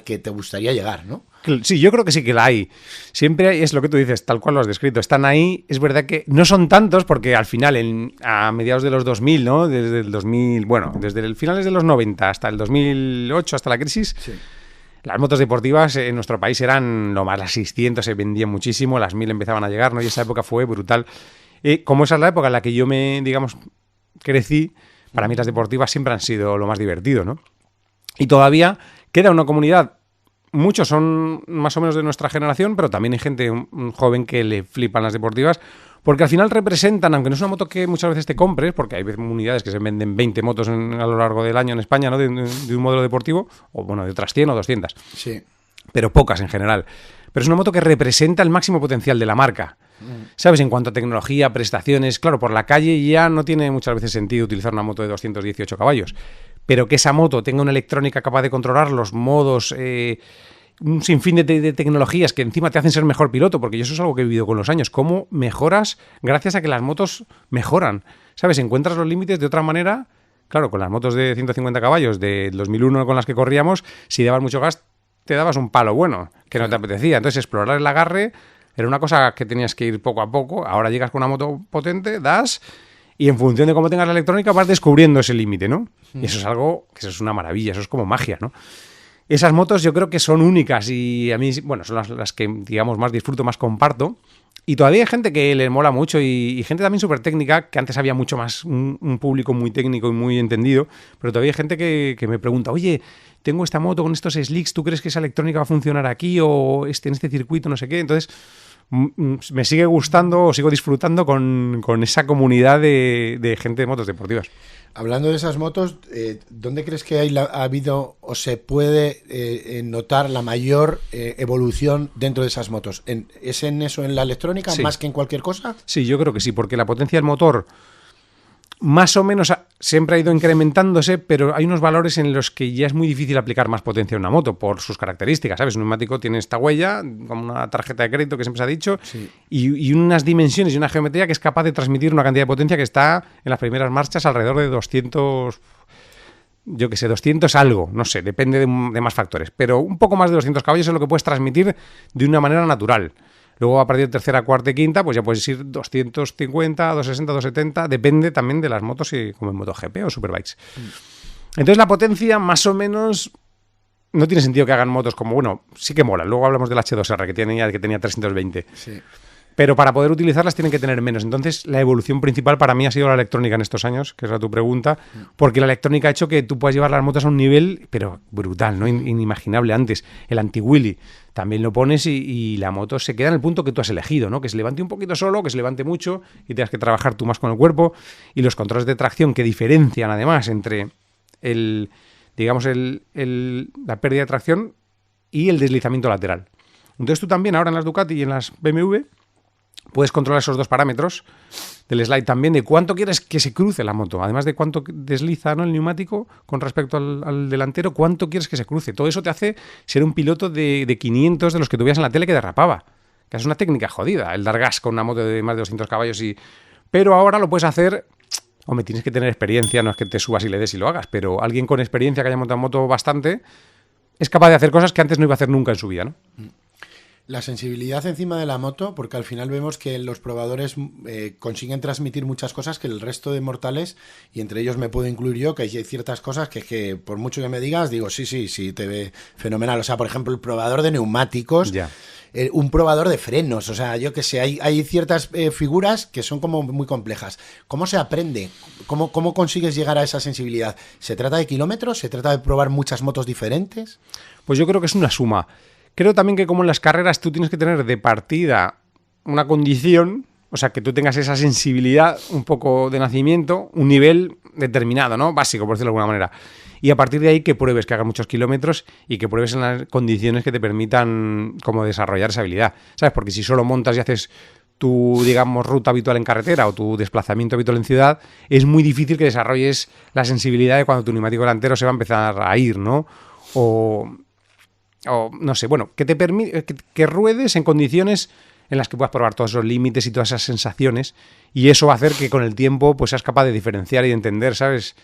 [SPEAKER 1] que te gustaría llegar, ¿no?
[SPEAKER 2] Sí, yo creo que sí que la hay. Siempre es lo que tú dices, tal cual lo has descrito. Están ahí, es verdad que no son tantos porque al final, a mediados de los 2000, ¿no? Desde el 2000, bueno, desde el finales de los 90 hasta el 2008, hasta la crisis,
[SPEAKER 1] Sí.
[SPEAKER 2] las motos deportivas en nuestro país eran lo más, las 600 se vendían muchísimo, las 1000 empezaban a llegar, ¿no? Y esa época fue brutal. Como esa es la época en la que yo digamos, crecí, para mí las deportivas siempre han sido lo más divertido, ¿no? Y todavía queda una comunidad. Muchos son más o menos de nuestra generación, pero también hay gente un joven que le flipan las deportivas Porque al final representan, aunque no es una moto que muchas veces te compres, porque hay unidades que se venden 20 motos a lo largo del año en España, ¿no? De un modelo deportivo, o bueno, de otras 100 o 200.
[SPEAKER 1] Sí.
[SPEAKER 2] Pero pocas en general. Pero es una moto que representa el máximo potencial de la marca. ¿Sabes? En cuanto a tecnología, prestaciones, claro, por la calle ya no tiene muchas veces sentido utilizar una moto de 218 caballos. Pero que esa moto tenga una electrónica capaz de controlar los modos, un sinfín de tecnologías que encima te hacen ser mejor piloto, porque yo eso es algo que he vivido con los años. Cómo mejoras gracias a que las motos mejoran. ¿Sabes? Encuentras los límites de otra manera. Claro, con las motos de 150 caballos del 2001 con las que corríamos, si dabas mucho gas, te dabas un palo bueno, que no te apetecía. Entonces, explorar el agarre era una cosa que tenías que ir poco a poco. Ahora llegas con una moto potente, das, y en función de cómo tengas la electrónica vas descubriendo ese límite, ¿no? Y eso es algo, que eso es una maravilla, eso es como magia, ¿no? Esas motos yo creo que son únicas y a mí, bueno, son las que, digamos, más disfruto, más comparto. Y todavía hay gente que le mola mucho y gente también súper técnica, que antes había mucho más un público muy técnico y muy entendido, pero todavía hay gente que me pregunta, oye, tengo esta moto con estos slicks, ¿tú crees que esa electrónica va a funcionar aquí o en este circuito, no sé qué? Entonces, me sigue gustando o sigo disfrutando con esa comunidad de gente de motos deportivas.
[SPEAKER 1] Hablando de esas motos, ¿dónde crees que ha habido o se puede notar la mayor evolución dentro de esas motos? ¿Es en eso, en la electrónica,
[SPEAKER 2] Sí.
[SPEAKER 1] más que en cualquier cosa?
[SPEAKER 2] Sí, yo creo que sí, porque la potencia del motor más o menos siempre ha ido incrementándose, pero hay unos valores en los que ya es muy difícil aplicar más potencia a una moto por sus características, ¿sabes? Un neumático tiene esta huella, como una tarjeta de crédito que siempre se ha dicho,
[SPEAKER 1] Sí.
[SPEAKER 2] y unas dimensiones y una geometría que es capaz de transmitir una cantidad de potencia que está en las primeras marchas alrededor de 200... Yo que sé, 200 algo, no sé, depende de más factores, pero un poco más de 200 caballos es lo que puedes transmitir de una manera natural. Luego, a partir de tercera, cuarta y quinta, pues ya puedes ir 250, 260, 270, depende también de las motos, como en MotoGP o Superbikes. Entonces, la potencia, más o menos, no tiene sentido que hagan motos como, bueno, sí que mola. Luego hablamos del H2R, que tenía 320.
[SPEAKER 1] Sí.
[SPEAKER 2] Pero para poder utilizarlas tienen que tener menos. Entonces, la evolución principal para mí ha sido la electrónica en estos años, que es tu pregunta, porque la electrónica ha hecho que tú puedas llevar las motos a un nivel, pero brutal, ¿no? Inimaginable antes. El anti-wheelie también lo pones y la moto se queda en el punto que tú has elegido, ¿no? Que se levante un poquito solo, que se levante mucho y tengas que trabajar tú más con el cuerpo. Y los controles de tracción que diferencian además entre la pérdida de tracción y el deslizamiento lateral. Entonces tú también ahora en las Ducati y en las BMW puedes controlar esos dos parámetros del slide también, de cuánto quieres que se cruce la moto, además de cuánto desliza, ¿no?, el neumático con respecto al delantero, cuánto quieres que se cruce. Todo eso te hace ser un piloto de 500 de los que tú veías en la tele que derrapaba, que es una técnica jodida, el dar gas con una moto de más de 200 caballos. Pero ahora lo puedes hacer. Hombre, tienes que tener experiencia, no es que te subas y le des y lo hagas, pero alguien con experiencia que haya montado moto bastante es capaz de hacer cosas que antes no iba a hacer nunca en su vida, ¿no?
[SPEAKER 1] La sensibilidad encima de la moto, porque al final vemos que los probadores consiguen transmitir muchas cosas que el resto de mortales, y entre ellos me puedo incluir yo, que hay ciertas cosas que por mucho que me digas, digo, sí, te ve fenomenal. O sea, por ejemplo, el probador de neumáticos,
[SPEAKER 2] Ya.
[SPEAKER 1] Un probador de frenos, o sea, yo que sé, hay ciertas figuras que son como muy complejas. ¿Cómo se aprende? ¿Cómo consigues llegar a esa sensibilidad? ¿Se trata de kilómetros? ¿Se trata de probar muchas motos diferentes?
[SPEAKER 2] Pues yo creo que es una suma. Creo también que como en las carreras tú tienes que tener de partida una condición, o sea, que tú tengas esa sensibilidad un poco de nacimiento, un nivel determinado, ¿no? Básico, por decirlo de alguna manera. Y a partir de ahí que pruebes, que hagas muchos kilómetros y que pruebes en las condiciones que te permitan como desarrollar esa habilidad, ¿sabes? Porque si solo montas y haces tu, digamos, ruta habitual en carretera o tu desplazamiento habitual en ciudad, es muy difícil que desarrolles la sensibilidad de cuando tu neumático delantero se va a empezar a ir, ¿no? O no sé, bueno, que te permite que ruedes en condiciones en las que puedas probar todos esos límites y todas esas sensaciones, y eso va a hacer que con el tiempo pues seas capaz de diferenciar y de entender, ¿sabes?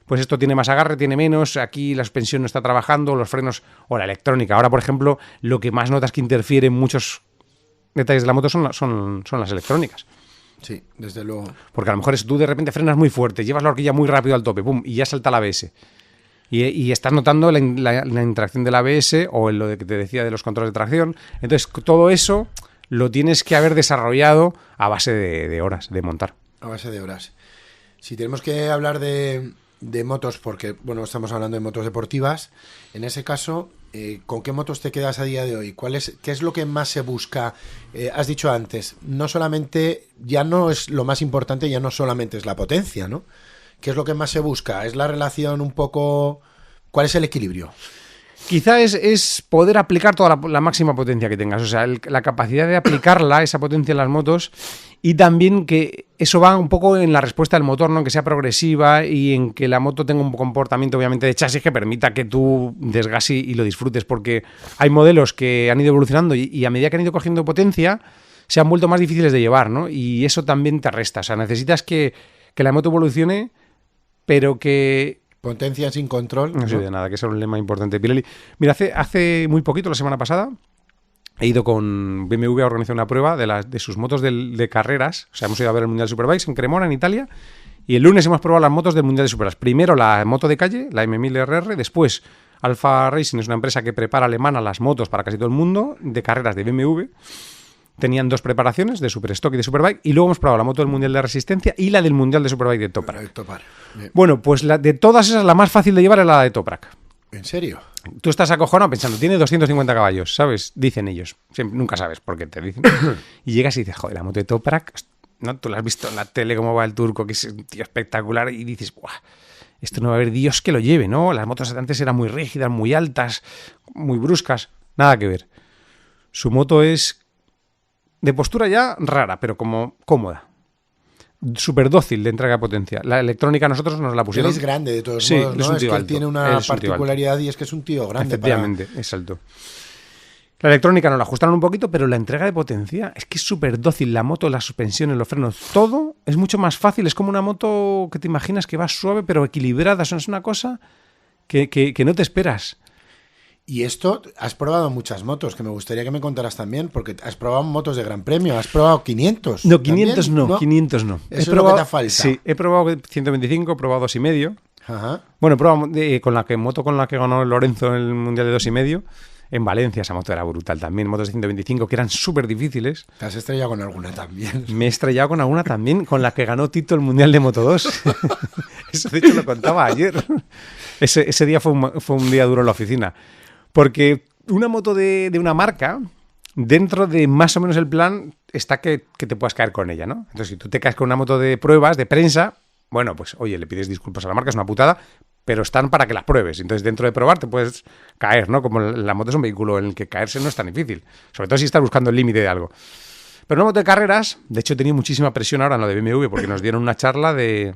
[SPEAKER 2] Pues esto tiene más agarre, tiene menos, aquí la suspensión no está trabajando, los frenos o la electrónica. Ahora, por ejemplo, lo que más notas que interfiere en muchos detalles de la moto son las electrónicas.
[SPEAKER 1] Sí, desde luego.
[SPEAKER 2] Porque a lo mejor tú de repente frenas muy fuerte, llevas la horquilla muy rápido al tope, pum, y ya salta el ABS. Y estás notando la interacción del ABS o en lo que te decía de los controles de tracción. Entonces, todo eso lo tienes que haber desarrollado a base de horas de montar.
[SPEAKER 1] A base de horas. Si tenemos que hablar de motos, porque, bueno, estamos hablando de motos deportivas, en ese caso, ¿con qué motos te quedas a día de hoy? ¿Qué es lo que más se busca? Has dicho antes, no solamente, ya no es lo más importante, ya no solamente es la potencia, ¿no? ¿Qué es lo que más se busca? ¿Es la relación un poco... ¿Cuál es el equilibrio?
[SPEAKER 2] Quizá es poder aplicar toda la máxima potencia que tengas, o sea, la capacidad de aplicarla, esa potencia en las motos, y también que eso va un poco en la respuesta del motor, ¿no? En que sea progresiva y en que la moto tenga un comportamiento obviamente de chasis que permita que tú desgases y lo disfrutes, porque hay modelos que han ido evolucionando y a medida que han ido cogiendo potencia se han vuelto más difíciles de llevar, ¿no? Y eso también te resta, o sea, necesitas que la moto evolucione, pero que...
[SPEAKER 1] Potencia sin control.
[SPEAKER 2] No sé de nada, que es un lema importante de Pirelli. Mira, hace muy poquito, la semana pasada, he ido con BMW a organizar una prueba de sus motos de carreras. O sea, hemos ido a ver el Mundial de Superbikes en Cremona, en Italia. Y el lunes hemos probado las motos del Mundial de Superbikes. Primero la moto de calle, la M1000RR. Después Alfa Racing, es una empresa que prepara alemana las motos para casi todo el mundo, de carreras de BMW. Tenían 2 preparaciones, de Superstock y de Superbike, y luego hemos probado la moto del Mundial de Resistencia y la del Mundial de Superbike de Toprak. Bueno, pues de todas esas, la más fácil de llevar es la de Toprak.
[SPEAKER 1] ¿En serio?
[SPEAKER 2] Tú estás acojonado pensando, tiene 250 caballos, ¿sabes? Dicen ellos. Siempre, nunca sabes por qué te dicen. Y llegas y dices, joder, la moto de Toprak, ¿no? Tú la has visto en la tele cómo va el turco, que es un tío espectacular, y dices, ¡buah! Esto no va a haber Dios que lo lleve, ¿no? Las motos antes eran muy rígidas, muy altas, muy bruscas. Nada que ver. Su moto es... de postura ya rara, pero como cómoda. Súper dócil de entrega de potencia. La electrónica nosotros nos la pusieron...
[SPEAKER 1] Él es grande de todos
[SPEAKER 2] sí,
[SPEAKER 1] modos, ¿no?
[SPEAKER 2] Es que
[SPEAKER 1] él tiene una particularidad y es que es un tío grande.
[SPEAKER 2] Efectivamente, es alto. La electrónica nos la ajustaron un poquito, pero la entrega de potencia es que es súper dócil. La moto, las suspensiones, los frenos, todo es mucho más fácil. Es como una moto que te imaginas que va suave, pero equilibrada. Eso es una cosa que no te esperas.
[SPEAKER 1] Y esto, has probado muchas motos, que me gustaría que me contaras también, porque has probado motos de Gran Premio, has probado 500.
[SPEAKER 2] No, 500 no, 500 no.
[SPEAKER 1] Eso es lo que te falta.
[SPEAKER 2] Sí, he probado 125, he probado 2,5.
[SPEAKER 1] Ajá.
[SPEAKER 2] Bueno, he probado moto con la que ganó Lorenzo en el Mundial de 2,5. En Valencia esa moto era brutal también, motos de 125 que eran súper difíciles.
[SPEAKER 1] ¿Te has estrellado con alguna también?
[SPEAKER 2] Me he estrellado con alguna también, con la que ganó Tito el Mundial de Moto 2. Eso de hecho lo contaba ayer. Ese día fue un día duro en la oficina. Porque una moto de una marca, dentro de más o menos el plan, está que te puedas caer con ella, ¿no? Entonces, si tú te caes con una moto de pruebas, de prensa, bueno, pues oye, le pides disculpas a la marca, es una putada, pero están para que las pruebes. Entonces, dentro de probar te puedes caer, ¿no? Como la moto es un vehículo en el que caerse no es tan difícil. Sobre todo si estás buscando el límite de algo. Pero una moto de carreras, de hecho he tenido muchísima presión ahora en lo de BMW, porque nos dieron una charla de...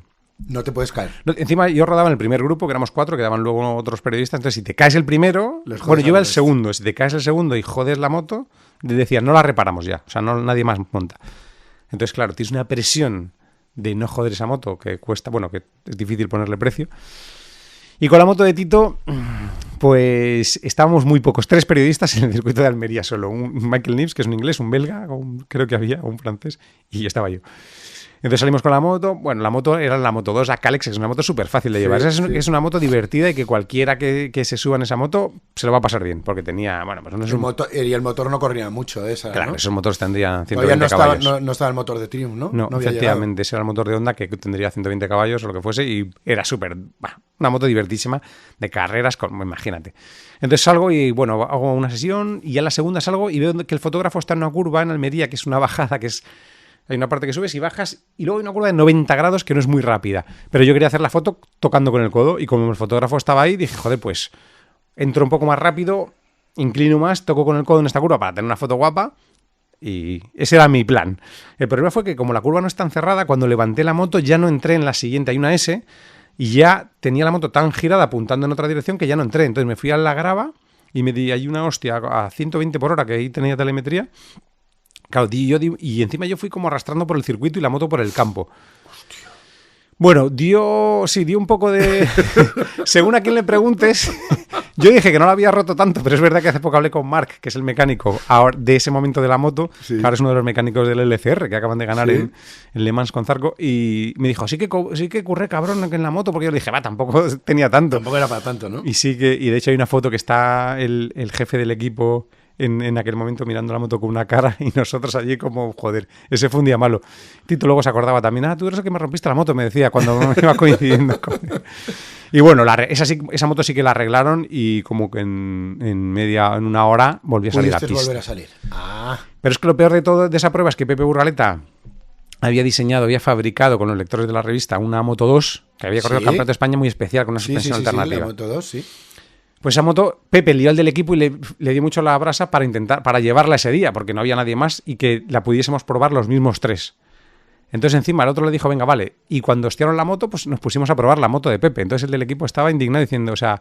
[SPEAKER 1] No te puedes caer.
[SPEAKER 2] Encima yo rodaba en el primer grupo, que éramos 4, quedaban luego otros periodistas. Entonces, si te caes el primero... Bueno, yo iba el segundo. Si te caes el segundo y jodes la moto, decían, no la reparamos ya. O sea, nadie más monta. Entonces, claro, tienes una presión de no joder esa moto, que cuesta... Bueno, que es difícil ponerle precio. Y con la moto de Tito, pues estábamos muy pocos. 3 periodistas en el circuito de Almería solo. Un Michael Nips, que es un inglés, un belga, creo que había, un francés, y estaba yo. Entonces salimos con la moto. Bueno, la moto era la Moto 2 Acalex, que es una moto súper fácil de llevar. Sí. Es una moto divertida y que cualquiera que se suba en esa moto se lo va a pasar bien, porque tenía... Bueno, pues no es
[SPEAKER 1] y el motor no corría mucho de esa,
[SPEAKER 2] claro,
[SPEAKER 1] ¿no?
[SPEAKER 2] Esos motores tendrían 120 caballos.
[SPEAKER 1] No estaba el motor de Triumph, ¿no?
[SPEAKER 2] No efectivamente, ese era el motor de Honda que tendría 120 caballos o lo que fuese y era súper... una moto divertísima de carreras, imagínate. Entonces salgo y, bueno, hago una sesión y ya en la segunda salgo y veo que el fotógrafo está en una curva en Almería, que es una bajada, que es... Hay una parte que subes y bajas y luego hay una curva de 90 grados que no es muy rápida. Pero yo quería hacer la foto tocando con el codo y como el fotógrafo estaba ahí, dije, joder, pues entro un poco más rápido, inclino más, toco con el codo en esta curva para tener una foto guapa y ese era mi plan. El problema fue que como la curva no es tan cerrada, cuando levanté la moto ya no entré en la siguiente, hay una S, y ya tenía la moto tan girada apuntando en otra dirección que ya no entré. Entonces me fui a la grava y me di ahí una hostia a 120 por hora, que ahí tenía telemetría. Claro, y encima yo fui como arrastrando por el circuito y la moto por el campo. Hostia. Bueno, dio un poco de... Según a quien le preguntes, yo dije que no la había roto tanto, pero es verdad que hace poco hablé con Marc, que es el mecánico de ese momento de la moto, sí. Que ahora es uno de los mecánicos del LCR, que acaban de ganar en Le Mans con Zarco, y me dijo, sí que curré cabrón en la moto, porque yo le dije, tampoco tenía tanto.
[SPEAKER 1] Tampoco era para tanto, ¿no?
[SPEAKER 2] Y de hecho hay una foto que está el jefe del equipo... en aquel momento mirando la moto con una cara y nosotros allí como, joder, ese fue un día malo. Tito luego se acordaba también, tú eres el que me rompiste la moto, me decía, cuando me iba coincidiendo con él. Y bueno, esa moto sí que la arreglaron y como que en una hora volvió a salir a pista.
[SPEAKER 1] Volver a salir.
[SPEAKER 2] Pero es que lo peor de todo de esa prueba es que Pepe Burgaleta había fabricado con los lectores de la revista una Moto 2 que había corrido el Campeonato de España muy especial con una suspensión alternativa.
[SPEAKER 1] Sí, la Moto 2, sí.
[SPEAKER 2] Pues esa moto, Pepe lió al del equipo y le dio mucho la brasa para llevarla ese día, porque no había nadie más y que la pudiésemos probar los mismos 3. Entonces encima el otro le dijo, venga, vale. Y cuando hostiaron la moto, pues nos pusimos a probar la moto de Pepe. Entonces el del equipo estaba indignado diciendo, o sea,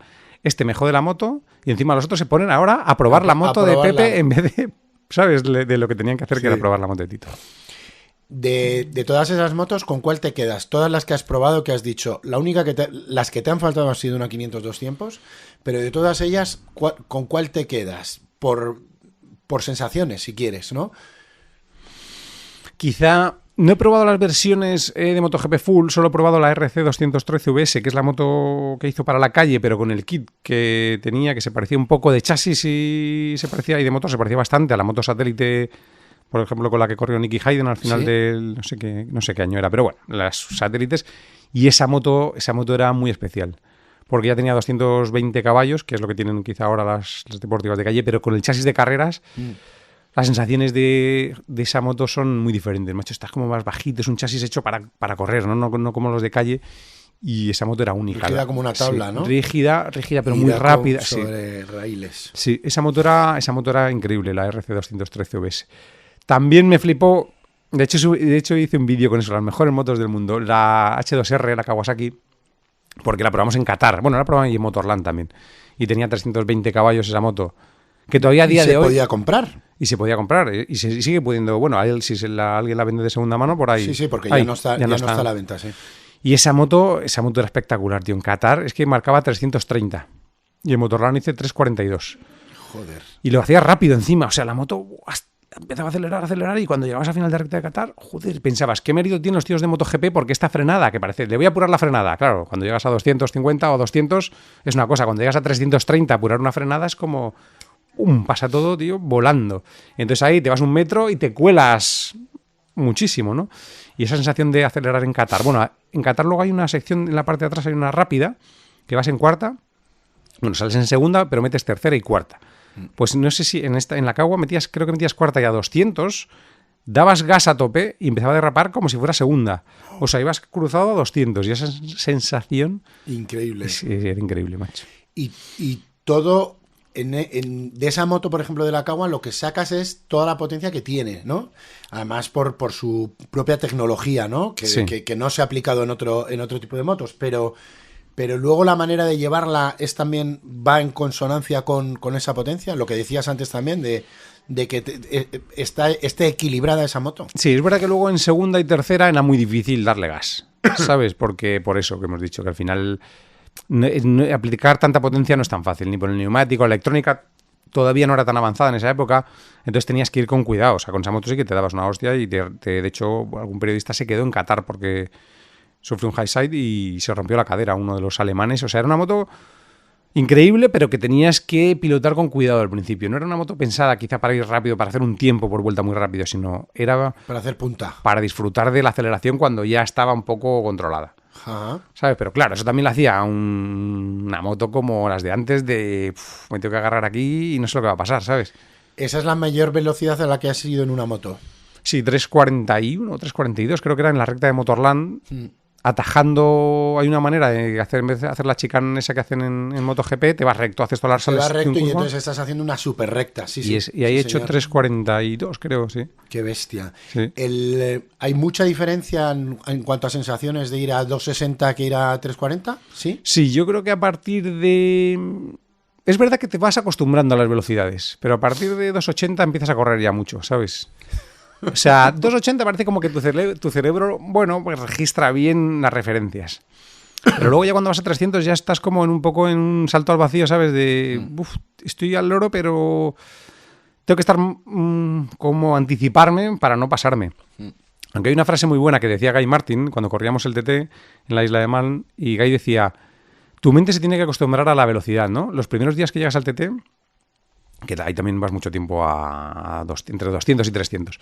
[SPEAKER 2] me jode la moto y encima los otros se ponen ahora a probar la moto de Pepe en vez de, ¿sabes? De lo que tenían que hacer, que era probar la moto de Tito.
[SPEAKER 1] De todas esas motos, ¿con cuál te quedas? Todas las que has probado, que has dicho, las que te han faltado han sido una 502 tiempos, pero de todas ellas, ¿con cuál te quedas? Por sensaciones, si quieres, ¿no?
[SPEAKER 2] Quizá no he probado las versiones de MotoGP Full, solo he probado la RC213 VS, que es la moto que hizo para la calle, pero con el kit que tenía, que se parecía un poco de chasis y de motor, se parecía bastante a la moto satélite, por ejemplo, con la que corrió Nicky Hayden al final del no sé qué año era, pero bueno, las satélites. Y esa moto era muy especial, porque ya tenía 220 caballos, que es lo que tienen quizá ahora las deportivas de calle, pero con el chasis de carreras, las sensaciones de esa moto son muy diferentes, macho. Estás como más bajito, es un chasis hecho para correr, no como los de calle. Y esa moto era única.
[SPEAKER 1] Rígida como una tabla, ¿no?
[SPEAKER 2] Rígida, pero muy rápida.
[SPEAKER 1] Sobre raíles.
[SPEAKER 2] Sí, esa moto era increíble, la RC213 VS. También me flipó, de hecho hice un vídeo con eso, las mejores motos del mundo, la H2R, la Kawasaki, porque la probamos en Qatar, bueno, la probamos en Motorland también, y tenía 320 caballos esa moto, que todavía a día de hoy...
[SPEAKER 1] ¿Se podía comprar?
[SPEAKER 2] Y se podía comprar, y se sigue pudiendo, bueno, si alguien la vende de segunda mano, por ahí...
[SPEAKER 1] Sí, porque ya no está a la venta, sí.
[SPEAKER 2] Y esa moto era espectacular, tío, en Qatar es que marcaba 330, y en Motorland hice 342.
[SPEAKER 1] Joder.
[SPEAKER 2] Y lo hacía rápido encima, o sea, la moto... empezaba a acelerar y cuando llegabas a final de recta de Qatar, joder, pensabas, ¿qué mérito tienen los tíos de MotoGP? Porque esta frenada, que parece, le voy a apurar la frenada. Claro, cuando llegas a 250 o 200 es una cosa, cuando llegas a 330 apurar una frenada es como, pasa todo, tío, volando. Entonces ahí te vas 1 metro y te cuelas muchísimo, ¿no? Y esa sensación de acelerar en Qatar. Bueno, en Qatar luego hay una sección, en la parte de atrás hay una rápida, que vas en cuarta, bueno, sales en segunda, pero metes tercera y cuarta. Pues no sé si en la Cagua creo que metías cuarta y a 200, dabas gas a tope y empezaba a derrapar como si fuera segunda. O sea, ibas cruzado a 200 y esa sensación...
[SPEAKER 1] Increíble.
[SPEAKER 2] Era increíble, macho.
[SPEAKER 1] Y todo, de esa moto, por ejemplo, de la Cagua, lo que sacas es toda la potencia que tiene, ¿no? Además, por su propia tecnología, ¿no? Que no se ha aplicado en otro tipo de motos, pero luego la manera de llevarla va en consonancia con esa potencia, lo que decías antes también, de que esté equilibrada esa moto.
[SPEAKER 2] Sí, es verdad que luego en segunda y tercera era muy difícil darle gas, ¿sabes? Porque por eso que hemos dicho, que al final aplicar tanta potencia no es tan fácil, ni por el neumático, la electrónica todavía no era tan avanzada en esa época, entonces tenías que ir con cuidado, o sea, con esa moto sí que te dabas una hostia y de hecho algún periodista se quedó en Qatar porque... sufrió un high side y se rompió la cadera, uno de los alemanes. O sea, era una moto increíble, pero que tenías que pilotar con cuidado al principio. No era una moto pensada quizá para ir rápido, para hacer un tiempo por vuelta muy rápido, sino era...
[SPEAKER 1] para hacer punta.
[SPEAKER 2] Para disfrutar de la aceleración cuando ya estaba un poco controlada.
[SPEAKER 1] Ajá.
[SPEAKER 2] ¿Sabes? Pero claro, eso también lo hacía una moto como las de antes de... me tengo que agarrar aquí y no sé lo que va a pasar, ¿sabes?
[SPEAKER 1] Esa es la mayor velocidad a la que has ido en una moto.
[SPEAKER 2] Sí, 3.41 o 3.42 creo que era en la recta de Motorland. Atajando, hay una manera de hacer, en vez de hacer la chicane esa que hacen en MotoGP, te vas recto, haces todas las
[SPEAKER 1] sales. Te vas recto y entonces estás haciendo una super recta. Sí,
[SPEAKER 2] y ahí he hecho 3.42, creo, sí.
[SPEAKER 1] Qué bestia.
[SPEAKER 2] Sí.
[SPEAKER 1] ¿Hay mucha diferencia en cuanto a sensaciones de ir a 2.60 que ir a 3.40? ¿Sí?
[SPEAKER 2] Sí, yo creo que a partir de... Es verdad que te vas acostumbrando a las velocidades, pero a partir de 2.80 empiezas a correr ya mucho, ¿sabes? O sea, 2.80 parece como que tu cerebro, bueno, pues registra bien las referencias. Pero luego ya cuando vas a 300 ya estás como en un salto al vacío, ¿sabes? De, estoy al loro, pero tengo que estar como anticiparme para no pasarme. Aunque hay una frase muy buena que decía Guy Martin cuando corríamos el TT en la isla de Man, y Guy decía, tu mente se tiene que acostumbrar a la velocidad, ¿no? Los primeros días que llegas al TT que ahí también vas mucho tiempo entre 200 y 300.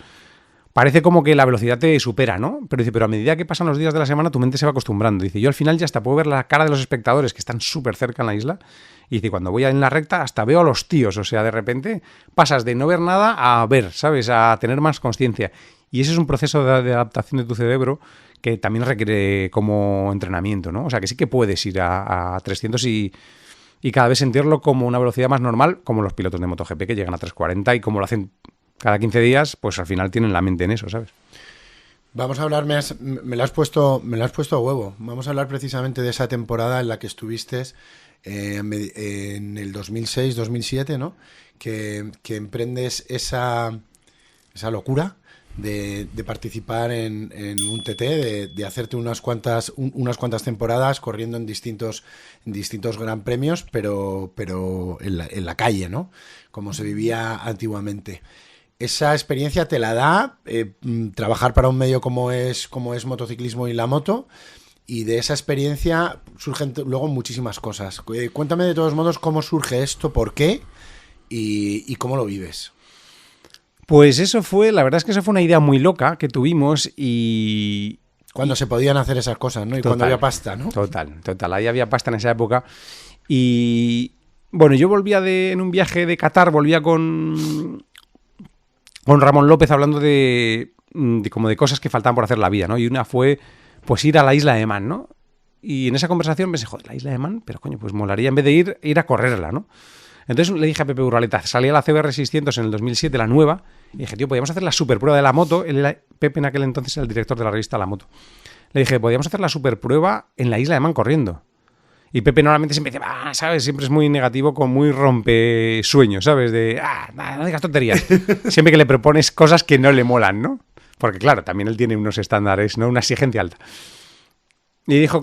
[SPEAKER 2] Parece como que la velocidad te supera, ¿no? Pero dice, pero a medida que pasan los días de la semana, tu mente se va acostumbrando. Dice, yo al final ya hasta puedo ver la cara de los espectadores que están súper cerca en la isla. Y dice, cuando voy en la recta, hasta veo a los tíos. O sea, de repente pasas de no ver nada a ver, ¿sabes? A tener más consciencia. Y ese es un proceso de adaptación de tu cerebro que también requiere como entrenamiento, ¿no? O sea, que sí que puedes ir a 300 y cada vez sentirlo como una velocidad más normal, como los pilotos de MotoGP que llegan a 340 y como lo hacen cada 15 días, pues al final tienen la mente en eso, ¿sabes?
[SPEAKER 1] Vamos a hablar, me la has puesto a huevo. Vamos a hablar precisamente de esa temporada en la que estuviste en el 2006-2007, ¿no? Que emprendes esa locura de participar en un TT, de hacerte unas cuantas temporadas corriendo en distintos gran premios, pero en la calle, ¿no? Como se vivía antiguamente. Esa experiencia te la da trabajar para un medio como es motociclismo y la moto, y de esa experiencia surgen luego muchísimas cosas. Cuéntame de todos modos cómo surge esto, por qué y cómo lo vives.
[SPEAKER 2] Pues la verdad es que eso fue una idea muy loca que tuvimos y...
[SPEAKER 1] Cuando se podían hacer esas cosas, ¿no? Y cuando había pasta, ¿no?
[SPEAKER 2] Total. Ahí había pasta en esa época. Y bueno, yo volvía en un viaje de Qatar, volvía con Ramón López hablando de como de cosas que faltaban por hacer la vida, ¿no? Y una fue pues ir a la isla de Man, ¿no? Y en esa conversación pensé, joder, la isla de Man, pero coño, pues molaría en vez de ir a correrla, ¿no? Entonces le dije a Pepe Urraleta, salía la CBR 600 en el 2007, la nueva, y dije, tío, podíamos hacer la superprueba de la moto. Pepe en aquel entonces era el director de la revista La Moto. Le dije, podíamos hacer la superprueba en la isla de Man corriendo. Y Pepe normalmente siempre dice, ¿sabes? Siempre es muy negativo, con muy rompe sueños, ¿sabes? De, no digas tonterías. Siempre que le propones cosas que no le molan, ¿no? Porque claro, también él tiene unos estándares, ¿no? Una exigencia alta. Y dijo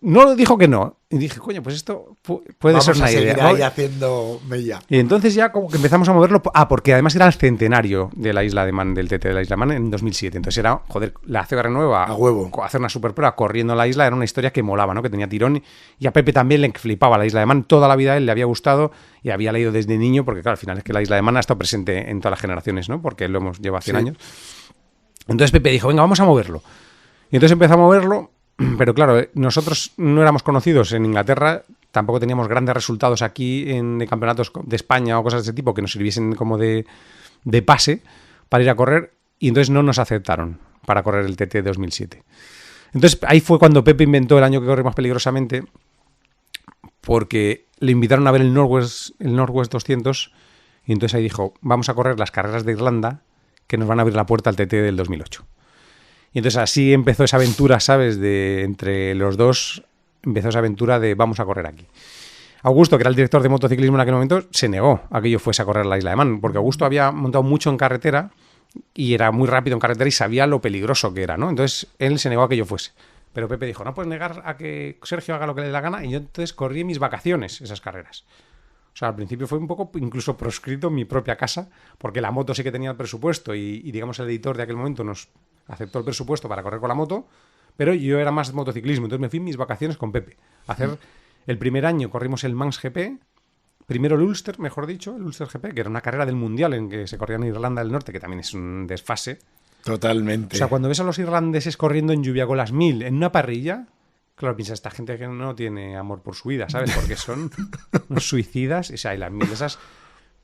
[SPEAKER 2] no dijo que no. Y dije, coño, pues esto puede ser una idea.
[SPEAKER 1] Vamos a seguir ahí haciendo mella.
[SPEAKER 2] Y entonces ya como que empezamos a moverlo. Porque además era el centenario de la isla de Man, del TT de la isla de Man en 2007. Entonces era, joder, la CBR nueva.
[SPEAKER 1] A huevo.
[SPEAKER 2] Hacer una superprueba corriendo en la isla era una historia que molaba, ¿no? Que tenía tirón. Y a Pepe también le flipaba la isla de Man. Toda la vida a él le había gustado y había leído desde niño, porque claro, al final es que la isla de Man ha estado presente en todas las generaciones, ¿no? Porque lo hemos llevado 100 años. Entonces Pepe dijo, venga, vamos a moverlo. Y entonces empezó a moverlo. Pero claro, nosotros no éramos conocidos en Inglaterra, tampoco teníamos grandes resultados aquí en campeonatos de España o cosas de ese tipo que nos sirviesen como de pase para ir a correr, y entonces no nos aceptaron para correr el TT 2007. Entonces ahí fue cuando Pepe inventó el año que corrimos peligrosamente, porque le invitaron a ver el Northwest 200, y entonces ahí dijo, vamos a correr las carreras de Irlanda que nos van a abrir la puerta al TT del 2008. Y entonces así empezó esa aventura, ¿sabes? Entre los dos empezó esa aventura de vamos a correr aquí. Augusto, que era el director de motociclismo en aquel momento, se negó a que yo fuese a correr la isla de Man, porque Augusto había montado mucho en carretera y era muy rápido en carretera y sabía lo peligroso que era, ¿no? Entonces él se negó a que yo fuese. Pero Pepe dijo, no puedes negar a que Sergio haga lo que le dé la gana, y yo entonces corrí en mis vacaciones esas carreras. O sea, al principio fue un poco incluso proscrito en mi propia casa, porque la moto sí que tenía el presupuesto y digamos el editor de aquel momento nos aceptó el presupuesto para correr con la moto, pero yo era más motociclismo, entonces me fui en mis vacaciones con Pepe. El primer año corrimos el Manx GP, primero el Ulster, mejor dicho, el Ulster GP, que era una carrera del Mundial en que se corría en Irlanda del Norte, que también es un desfase.
[SPEAKER 1] Totalmente.
[SPEAKER 2] O sea, cuando ves a los irlandeses corriendo en lluvia con las 1000 en una parrilla, claro, piensa, esta gente que no tiene amor por su vida, ¿sabes? Porque son unos suicidas, o sea, y las 1000 esas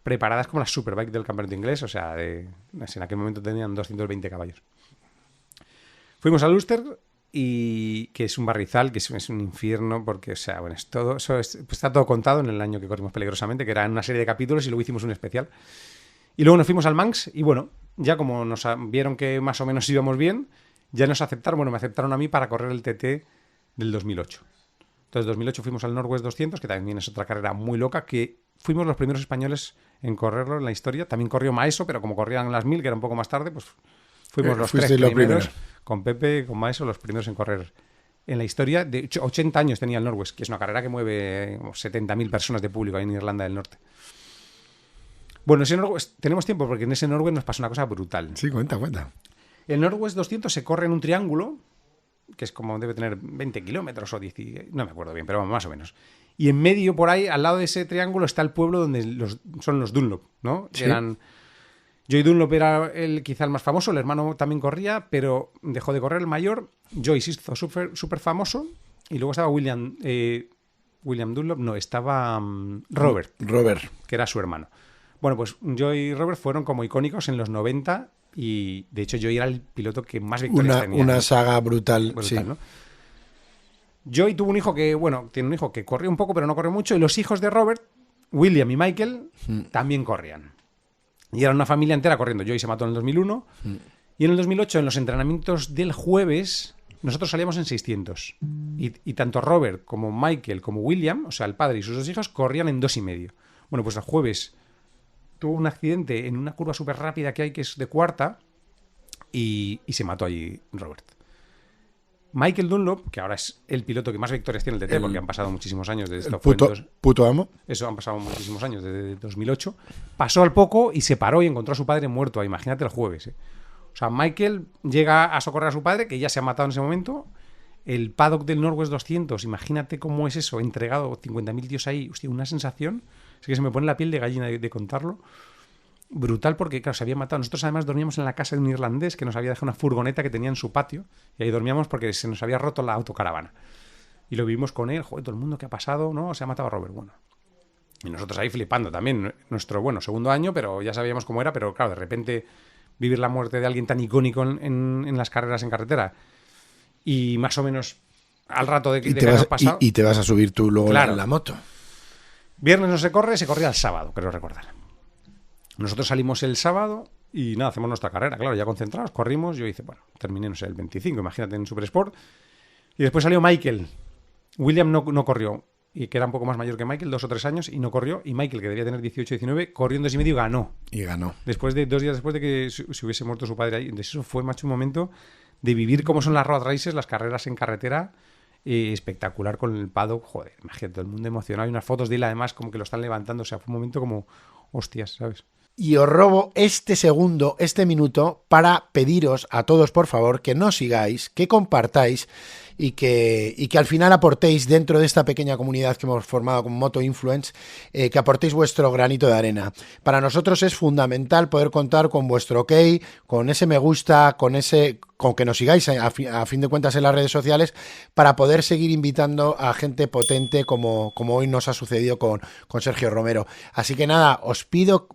[SPEAKER 2] preparadas como las Superbike del campeonato inglés, o sea, en aquel momento tenían 220 caballos. Fuimos al Ulster, y que es un barrizal, que es un infierno, porque, o sea, bueno, pues está todo contado en el año que corrimos peligrosamente, que era en una serie de capítulos, y luego hicimos un especial. Y luego nos fuimos al Manx, y bueno, ya como nos vieron que más o menos íbamos bien, ya nos aceptaron, me aceptaron a mí para correr el TT del 2008. Entonces, en 2008 fuimos al Northwest 200, que también es otra carrera muy loca, que fuimos los primeros españoles en correrlo en la historia. También corrió Maeso, pero como corrían las 1000, que era un poco más tarde, pues fuimos los tres primeros, con Pepe, con Maeso, los primeros en correr en la historia. De hecho, 80 años tenía el Northwest, que es una carrera que mueve 70.000 personas de público ahí en Irlanda del Norte. Bueno, ese Northwest, tenemos tiempo, porque en ese Northwest nos pasó una cosa brutal.
[SPEAKER 1] Sí, cuenta.
[SPEAKER 2] El Northwest 200 se corre en un triángulo, que es como debe tener 20 kilómetros o 10, no me acuerdo bien, pero más o menos. Y en medio, por ahí, al lado de ese triángulo, está el pueblo donde son los Dunlop, ¿no?
[SPEAKER 1] Sí.
[SPEAKER 2] Joey Dunlop era quizá el más famoso, el hermano también corría, pero dejó de correr el mayor. Joey se hizo súper famoso. Y luego estaba William Dunlop, no, estaba Robert, que era su hermano. Bueno, pues Joey y Robert fueron como icónicos en los 90 y de hecho Joey era el piloto que más victorias tenía.
[SPEAKER 1] Una saga brutal, sí.
[SPEAKER 2] ¿No? Joey tuvo un hijo tiene un hijo que corrió un poco pero no corrió mucho y los hijos de Robert, William y Michael, también corrían. Y eran una familia entera corriendo. Joey se mató en el 2001 y en el 2008 en los entrenamientos del jueves nosotros salíamos en 600 y tanto Robert como Michael como William, o sea el padre y sus dos hijos, corrían en 2,5. Bueno, pues el jueves tuvo un accidente en una curva súper rápida que hay, que es de cuarta, y se mató allí Robert. Michael Dunlop, que ahora es el piloto que más victorias tiene el TT, porque han pasado muchísimos años desde esto.
[SPEAKER 1] Puto amo.
[SPEAKER 2] Eso, han pasado muchísimos años, desde 2008. Pasó al poco y se paró y encontró a su padre muerto. Imagínate el jueves. O sea, Michael llega a socorrer a su padre, que ya se ha matado en ese momento. El paddock del Northwest 200, imagínate cómo es eso, entregado 50.000 tíos ahí. Hostia, una sensación. Es que se me pone la piel de gallina de contarlo. Brutal porque, claro, se había matado. Nosotros además dormíamos en la casa de un irlandés que nos había dejado una furgoneta que tenía en su patio y ahí dormíamos porque se nos había roto la autocaravana. Y lo vivimos con él. Joder, todo el mundo que ha pasado, ¿no? Se ha matado a Robert. Bueno. Y nosotros ahí flipando también. Nuestro, segundo año, pero ya sabíamos cómo era. Pero, claro, de repente vivir la muerte de alguien tan icónico en las carreras en carretera y más o menos al rato de que hemos pasado...
[SPEAKER 1] Y te vas a subir tú luego en la moto.
[SPEAKER 2] Viernes no se corría el sábado, creo recordar. Nosotros salimos el sábado y nada, hacemos nuestra carrera, claro, ya concentrados, corrimos. Yo hice, terminé, no sé, el 25, imagínate, en Super Sport. Y después salió Michael. William no corrió, y que era un poco más mayor que Michael, 2 o 3 años, y no corrió. Y Michael, que debía tener 18 o 19, corrió en 2,5 y ganó.
[SPEAKER 1] Y ganó.
[SPEAKER 2] Después de 2 días después de que se hubiese muerto su padre ahí. Entonces eso fue, macho, un momento de vivir cómo son las road races, las carreras en carretera. Espectacular con el paddock. Joder, imagínate, todo el mundo emocionado. Hay unas fotos de él además como que lo están levantando. O sea, fue un momento como hostias, ¿sabes?
[SPEAKER 1] Y os robo este minuto para pediros a todos, por favor, que nos sigáis, que compartáis y que al final aportéis dentro de esta pequeña comunidad que hemos formado con Moto Influence, que aportéis vuestro granito de arena. Para nosotros es fundamental poder contar con vuestro ok, con ese me gusta, con que nos sigáis a fin de cuentas en las redes sociales, para poder seguir invitando a gente potente como hoy nos ha sucedido con Sergio Romero. Así que nada, os pido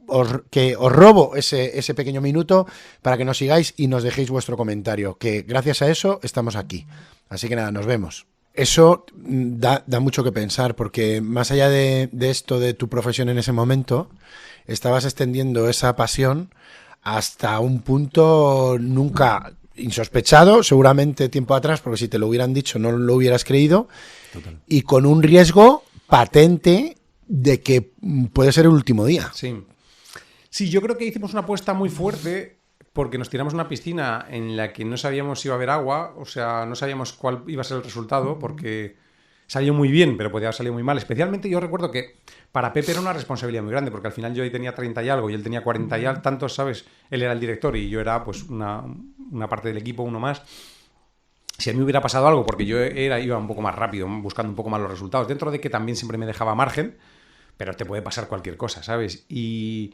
[SPEAKER 1] que os robo ese pequeño minuto para que nos sigáis y nos dejéis vuestro comentario, que gracias a eso estamos aquí. Así que nada, nos vemos. Eso da mucho que pensar, porque más allá de esto de tu profesión en ese momento, estabas extendiendo esa pasión hasta un punto nunca insospechado, seguramente tiempo atrás, porque si te lo hubieran dicho no lo hubieras creído. Total. Y con un riesgo patente de que puede ser el último día.
[SPEAKER 2] Sí, yo creo que hicimos una apuesta muy fuerte porque nos tiramos a una piscina en la que no sabíamos si iba a haber agua, o sea, no sabíamos cuál iba a ser el resultado, porque salió muy bien, pero podía haber salido muy mal. Especialmente yo recuerdo que para Pepe era una responsabilidad muy grande, porque al final yo ahí tenía 30 y algo y él tenía 40 y tantos, ¿sabes? Él era el director y yo era pues una parte del equipo, uno más. Si a mí hubiera pasado algo, porque yo iba un poco más rápido, buscando un poco más los resultados, dentro de que también siempre me dejaba margen, pero te puede pasar cualquier cosa, ¿sabes? Y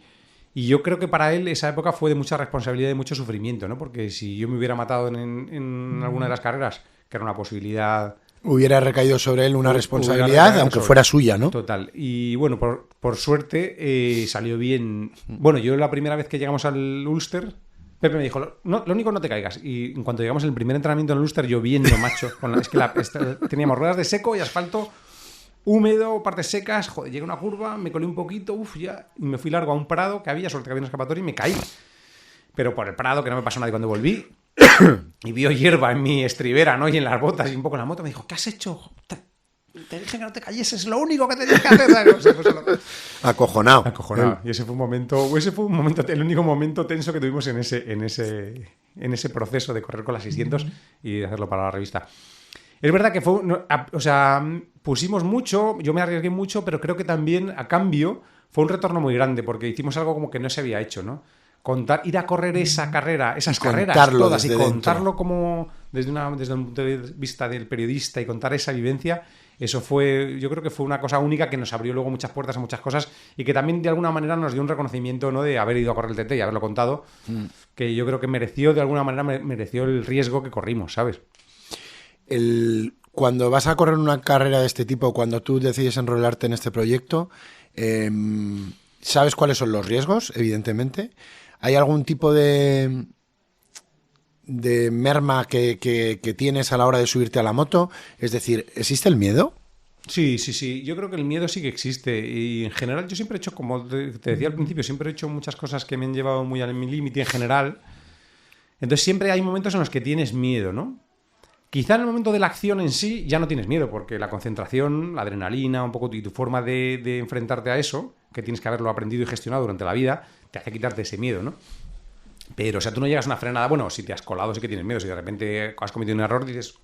[SPEAKER 2] yo creo que para él esa época fue de mucha responsabilidad y de mucho sufrimiento, ¿no? Porque si yo me hubiera matado en alguna de las carreras, que era una posibilidad...
[SPEAKER 1] Hubiera recaído sobre él una responsabilidad, aunque fuera suya, ¿no?
[SPEAKER 2] Total. Y bueno, por suerte salió bien. Bueno, yo la primera vez que llegamos al Ulster, Pepe me dijo, no, lo único no te caigas. Y en cuanto llegamos al primer entrenamiento en el Ulster, lloviendo, macho. Es que teníamos ruedas de seco y asfalto húmedo, partes secas. Joder, llegué a una curva, me colé un poquito, ya, y me fui largo a un prado que había, suerte que había una escapatoria y me caí. Pero por el prado, que no me pasó nada, y cuando volví y vio hierba en mi estribera, ¿no? Y en las botas y un poco en la moto, me dijo, ¿qué has hecho? Te dije que no te calleses, es lo único que tenías que hacer. O sea,
[SPEAKER 1] Acojonado.
[SPEAKER 2] Y ese fue un momento, el único momento tenso que tuvimos en ese proceso de correr con las 600 y de hacerlo para la revista. Es verdad que pusimos mucho, yo me arriesgué mucho, pero creo que también a cambio fue un retorno muy grande porque hicimos algo como que no se había hecho, ¿no? Ir a correr esa carrera, esas carreras todas y contarlo como desde un punto de vista del periodista y contar esa vivencia, eso fue, yo creo que fue una cosa única que nos abrió luego muchas puertas a muchas cosas y que también de alguna manera nos dio un reconocimiento, ¿no?, de haber ido a correr el TT y haberlo contado, que yo creo que mereció, de alguna manera, mereció el riesgo que corrimos, ¿sabes?
[SPEAKER 1] Cuando vas a correr una carrera de este tipo, cuando tú decides enrolarte en este proyecto, ¿sabes cuáles son los riesgos, evidentemente? ¿Hay algún tipo de merma que tienes a la hora de subirte a la moto? Es decir, ¿existe el miedo?
[SPEAKER 2] Sí. Yo creo que el miedo sí que existe. Y en general yo siempre he hecho, como te decía al principio, siempre he hecho muchas cosas que me han llevado muy a mi límite en general. Entonces siempre hay momentos en los que tienes miedo, ¿no? Quizá en el momento de la acción en sí ya no tienes miedo, porque la concentración, la adrenalina, un poco y tu forma de enfrentarte a eso, que tienes que haberlo aprendido y gestionado durante la vida, te hace quitarte ese miedo, ¿no? Pero, o sea, tú no llegas a una frenada, bueno, si te has colado sí que tienes miedo, si de repente has cometido un error dices...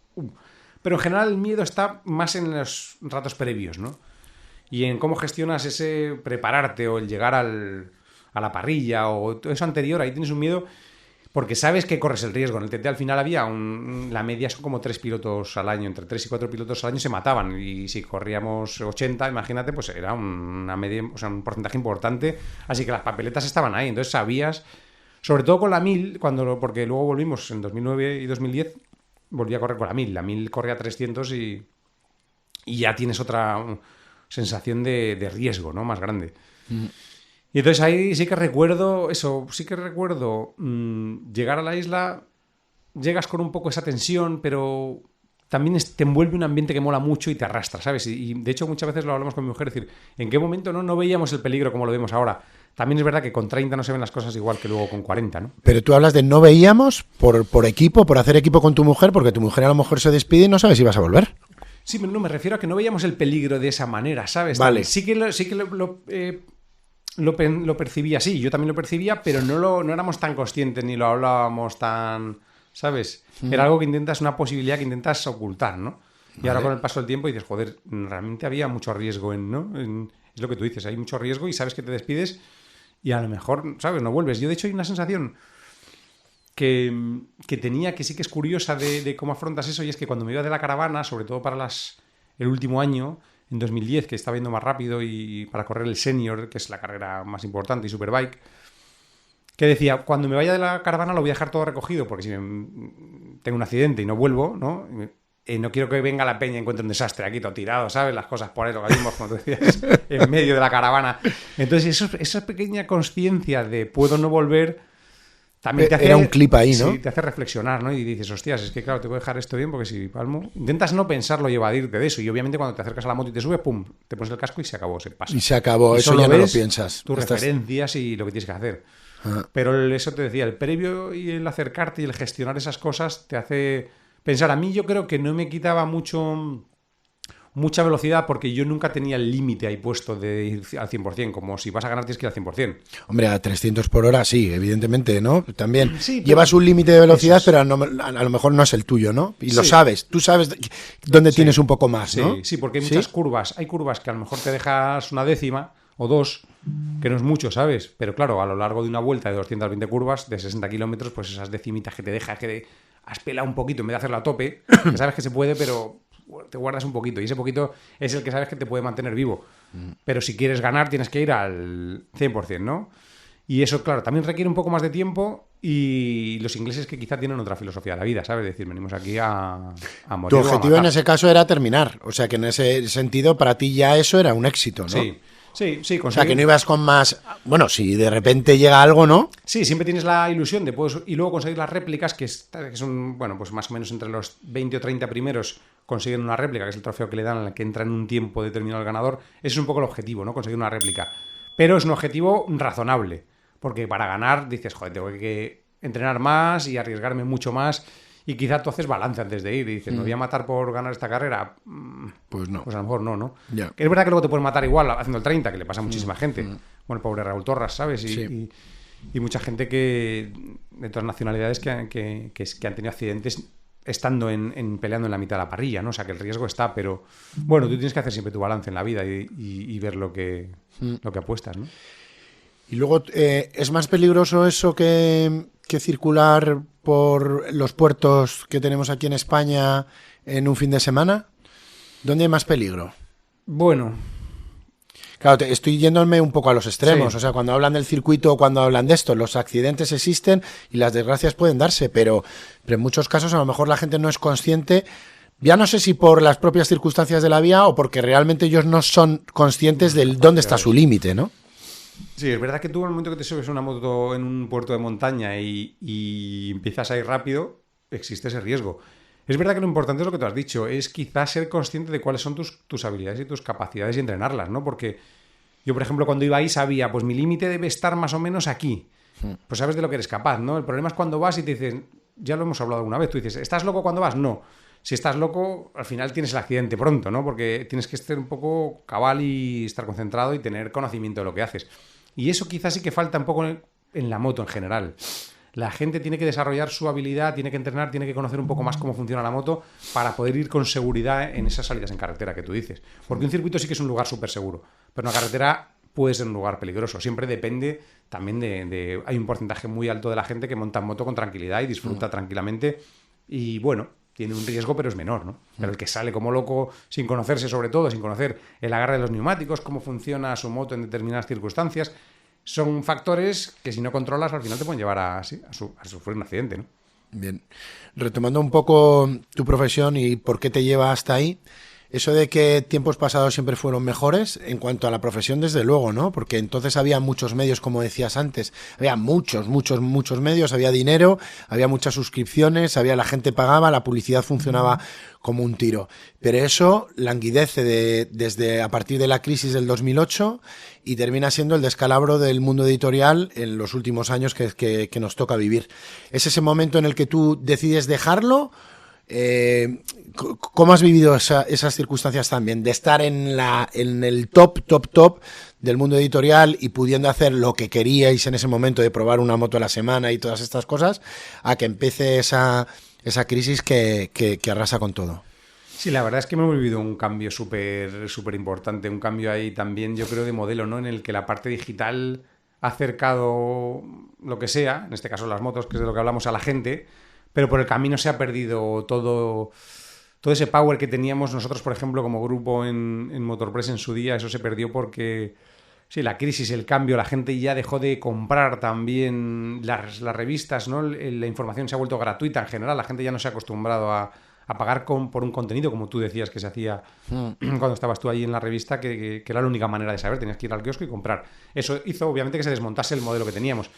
[SPEAKER 2] Pero en general el miedo está más en los ratos previos, ¿no? Y en cómo gestionas ese prepararte o el llegar a la parrilla o todo eso anterior, ahí tienes un miedo porque sabes que corres el riesgo. En el TT al final había la media son como 3 pilotos al año, entre 3 y 4 pilotos al año se mataban y si corríamos 80, imagínate, pues era una media, o sea, un porcentaje importante, así que las papeletas estaban ahí, entonces sabías... Sobre todo con la 1000, porque luego volvimos en 2009 y 2010, volví a correr con la 1000. La 1000 corría a 300 y ya tienes otra sensación de riesgo, ¿no?, más grande. Y entonces ahí sí que recuerdo llegar a la isla, llegas con un poco esa tensión, pero también te envuelve un ambiente que mola mucho y te arrastra, ¿sabes? Y de hecho muchas veces lo hablamos con mi mujer, es decir, ¿en qué momento no veíamos el peligro como lo vemos ahora? También es verdad que con 30 no se ven las cosas igual que luego con 40, ¿no?
[SPEAKER 1] Pero tú hablas de no veíamos por equipo, por hacer equipo con tu mujer, porque tu mujer a lo mejor se despide y no sabes si vas a volver.
[SPEAKER 2] Sí, pero no, me refiero a que no veíamos el peligro de esa manera, ¿sabes?
[SPEAKER 1] Vale.
[SPEAKER 2] Sí que lo percibía así, yo también lo percibía, pero no éramos tan conscientes ni lo hablábamos tan... ¿Sabes? Era algo que intentas, una posibilidad que intentas ocultar, ¿no? Y ahora con el paso del tiempo dices, joder, realmente había mucho riesgo ¿no? Es lo que tú dices, hay mucho riesgo y sabes que te despides y a lo mejor, ¿sabes?, no vuelves. Yo de hecho hay una sensación que tenía, que sí que es curiosa de cómo afrontas eso, y es que cuando me iba de la caravana, sobre todo para el último año, en 2010, que estaba yendo más rápido y para correr el senior, que es la carrera más importante, y Superbike, que decía, cuando me vaya de la caravana lo voy a dejar todo recogido, porque si tengo un accidente y no vuelvo, ¿no? No quiero que venga la peña y encuentre un desastre aquí todo tirado, ¿sabes? Las cosas por ahí, organismos, como tú decías, en medio de la caravana. Entonces, esa pequeña consciencia de puedo no volver, también te hace...
[SPEAKER 1] Era un clip ahí, ¿no?
[SPEAKER 2] Sí, te hace reflexionar, ¿no? Y dices, hostias, es que claro, te voy a dejar esto bien porque si palmo... Intentas no pensarlo y evadirte de eso. Y obviamente cuando te acercas a la moto y te subes, pum, te pones el casco y se acabó, se pasa.
[SPEAKER 1] Y se acabó,
[SPEAKER 2] y
[SPEAKER 1] eso ya no lo piensas.
[SPEAKER 2] Tus referencias y lo que tienes que hacer. Pero eso te decía, el previo y el acercarte y el gestionar esas cosas te hace pensar. A mí yo creo que no me quitaba mucha velocidad porque yo nunca tenía el límite ahí puesto de ir al 100%, como si vas a ganar tienes que ir al 100%.
[SPEAKER 1] Hombre, a 300 por hora sí, evidentemente, ¿no? También
[SPEAKER 2] sí,
[SPEAKER 1] llevas un límite de velocidad, pero a lo mejor no es el tuyo, ¿no? Y lo sabes, tú sabes dónde tienes un poco más, ¿no?
[SPEAKER 2] Sí, porque hay muchas curvas. Hay curvas que a lo mejor te dejas una décima o dos, que no es mucho, ¿sabes? Pero claro, a lo largo de una vuelta de 220 curvas, de 60 kilómetros, pues esas decimitas que te dejas, que has pelado un poquito en vez de hacerlo a tope, que sabes que se puede, pero te guardas un poquito. Y ese poquito es el que sabes que te puede mantener vivo. Pero si quieres ganar, tienes que ir al 100%, ¿no? Y eso, claro, también requiere un poco más de tiempo y los ingleses que quizá tienen otra filosofía de la vida, ¿sabes? Es decir, venimos aquí a morir.
[SPEAKER 1] Tu objetivo en ese caso era terminar. O sea, que en ese sentido, para ti ya eso era un éxito, ¿no?
[SPEAKER 2] Sí.
[SPEAKER 1] O sea, que no ibas con más... Bueno, si de repente llega algo, ¿no?
[SPEAKER 2] Sí, siempre tienes la ilusión de y luego conseguir las réplicas, que son, bueno, pues más o menos entre los 20 o 30 primeros consiguen una réplica, que es el trofeo que le dan, en la que entra en un tiempo determinado el ganador. Ese es un poco el objetivo, ¿no? Conseguir una réplica. Pero es un objetivo razonable, porque para ganar dices, joder, tengo que entrenar más y arriesgarme mucho más. Y quizá tú haces balance antes de ir y dices, ¿me voy a matar por ganar esta carrera?
[SPEAKER 1] Pues no.
[SPEAKER 2] Pues a lo mejor no.
[SPEAKER 1] Yeah.
[SPEAKER 2] Que es verdad que luego te puedes matar igual haciendo el 30, que le pasa a muchísima gente. Bueno, el pobre Raúl Torras, ¿sabes? Y mucha gente que de todas nacionalidades que han tenido accidentes estando peleando en la mitad de la parrilla, ¿no? O sea, que el riesgo está, pero bueno, tú tienes que hacer siempre tu balance en la vida y ver lo que apuestas, ¿no?
[SPEAKER 1] Y luego, ¿es más peligroso eso que que circular por los puertos que tenemos aquí en España en un fin de semana? ¿Dónde hay más peligro?
[SPEAKER 2] Bueno,
[SPEAKER 1] Claro, estoy yéndome un poco a los extremos.
[SPEAKER 2] Sí.
[SPEAKER 1] O sea, cuando hablan del circuito, cuando hablan de esto, los accidentes existen y las desgracias pueden darse, pero en muchos casos a lo mejor la gente no es consciente. Ya no sé si por las propias circunstancias de la vía o porque realmente ellos no son conscientes del dónde está su límite, ¿no?
[SPEAKER 2] sí, es verdad que tú en el momento que te subes a una moto en un puerto de montaña y empiezas a ir rápido, existe ese riesgo. Es verdad que lo importante es lo que tú has dicho, es quizás ser consciente de cuáles son tus habilidades y tus capacidades y entrenarlas, ¿no? Porque yo, por ejemplo, cuando iba ahí sabía, pues mi límite debe estar más o menos aquí. Pues sabes de lo que eres capaz, ¿no? El problema es cuando vas y te dicen, ya lo hemos hablado alguna vez, tú dices, ¿estás loco cuando vas? No. Si estás loco, al final tienes el accidente pronto, ¿no? Porque tienes que estar un poco cabal y estar concentrado y tener conocimiento de lo que haces. Y eso quizás sí que falta un poco en la moto en general. La gente tiene que desarrollar su habilidad, tiene que entrenar, tiene que conocer un poco más cómo funciona la moto para poder ir con seguridad en esas salidas en carretera que tú dices. Porque un circuito sí que es un lugar súper seguro, pero una carretera puede ser un lugar peligroso. Siempre depende también de... Hay un porcentaje muy alto de la gente que monta en moto con tranquilidad y disfruta tranquilamente y bueno, tiene un riesgo pero es menor, ¿no? Pero el que sale como loco sin conocerse, sobre todo, sin conocer el agarre de los neumáticos, cómo funciona su moto en determinadas circunstancias, son factores que si no controlas al final te pueden llevar a sufrir un accidente, ¿no?
[SPEAKER 1] Bien. Retomando un poco tu profesión y por qué te lleva hasta ahí, eso de que tiempos pasados siempre fueron mejores, en cuanto a la profesión, desde luego, ¿no? Porque entonces había muchos medios, como decías antes, había muchos medios, había dinero, había muchas suscripciones, la gente pagaba, la publicidad funcionaba como un tiro. Pero eso languidece desde a partir de la crisis del 2008 y termina siendo el descalabro del mundo editorial en los últimos años que nos toca vivir. ¿Es ese momento en el que tú decides dejarlo? ¿Cómo has vivido esas circunstancias también? De estar en el top del mundo editorial y pudiendo hacer lo que queríais en ese momento, de probar una moto a la semana y todas estas cosas, a que empiece esa crisis que arrasa con todo.
[SPEAKER 2] Sí, la verdad es que hemos vivido un cambio súper importante, un cambio ahí también, yo creo, de modelo, ¿no? En el que la parte digital ha acercado lo que sea, en este caso las motos, que es de lo que hablamos, a la gente, pero por el camino se ha perdido todo ese power que teníamos nosotros, por ejemplo, como grupo en Motorpress en su día. Eso se perdió porque, sí, la crisis, el cambio, la gente ya dejó de comprar también las revistas, ¿no? La información se ha vuelto gratuita en general, la gente ya no se ha acostumbrado a pagar por un contenido, como tú decías que se hacía cuando estabas tú ahí en la revista, que era la única manera de saber, tenías que ir al kiosco y comprar. Eso hizo, obviamente, que se desmontase el modelo que teníamos.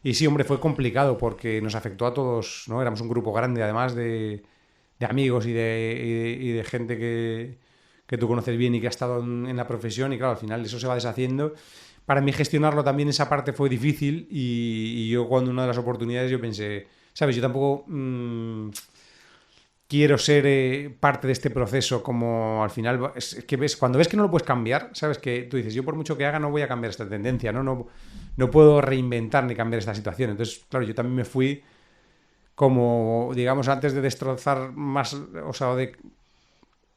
[SPEAKER 2] Y sí, hombre, fue complicado porque nos afectó a todos, ¿no? Éramos un grupo grande, además de amigos y de gente que tú conoces bien y que ha estado en la profesión, y claro, al final eso se va deshaciendo. Para mí gestionarlo también, esa parte fue difícil, y yo, cuando una de las oportunidades, yo pensé, ¿sabes? Yo tampoco quiero ser parte de este proceso, como al final, es que cuando ves que no lo puedes cambiar, ¿sabes? Que tú dices, yo por mucho que haga no voy a cambiar esta tendencia, no puedo reinventar ni cambiar esta situación. Entonces, claro, yo también me fui como, digamos, antes de destrozar más, o sea,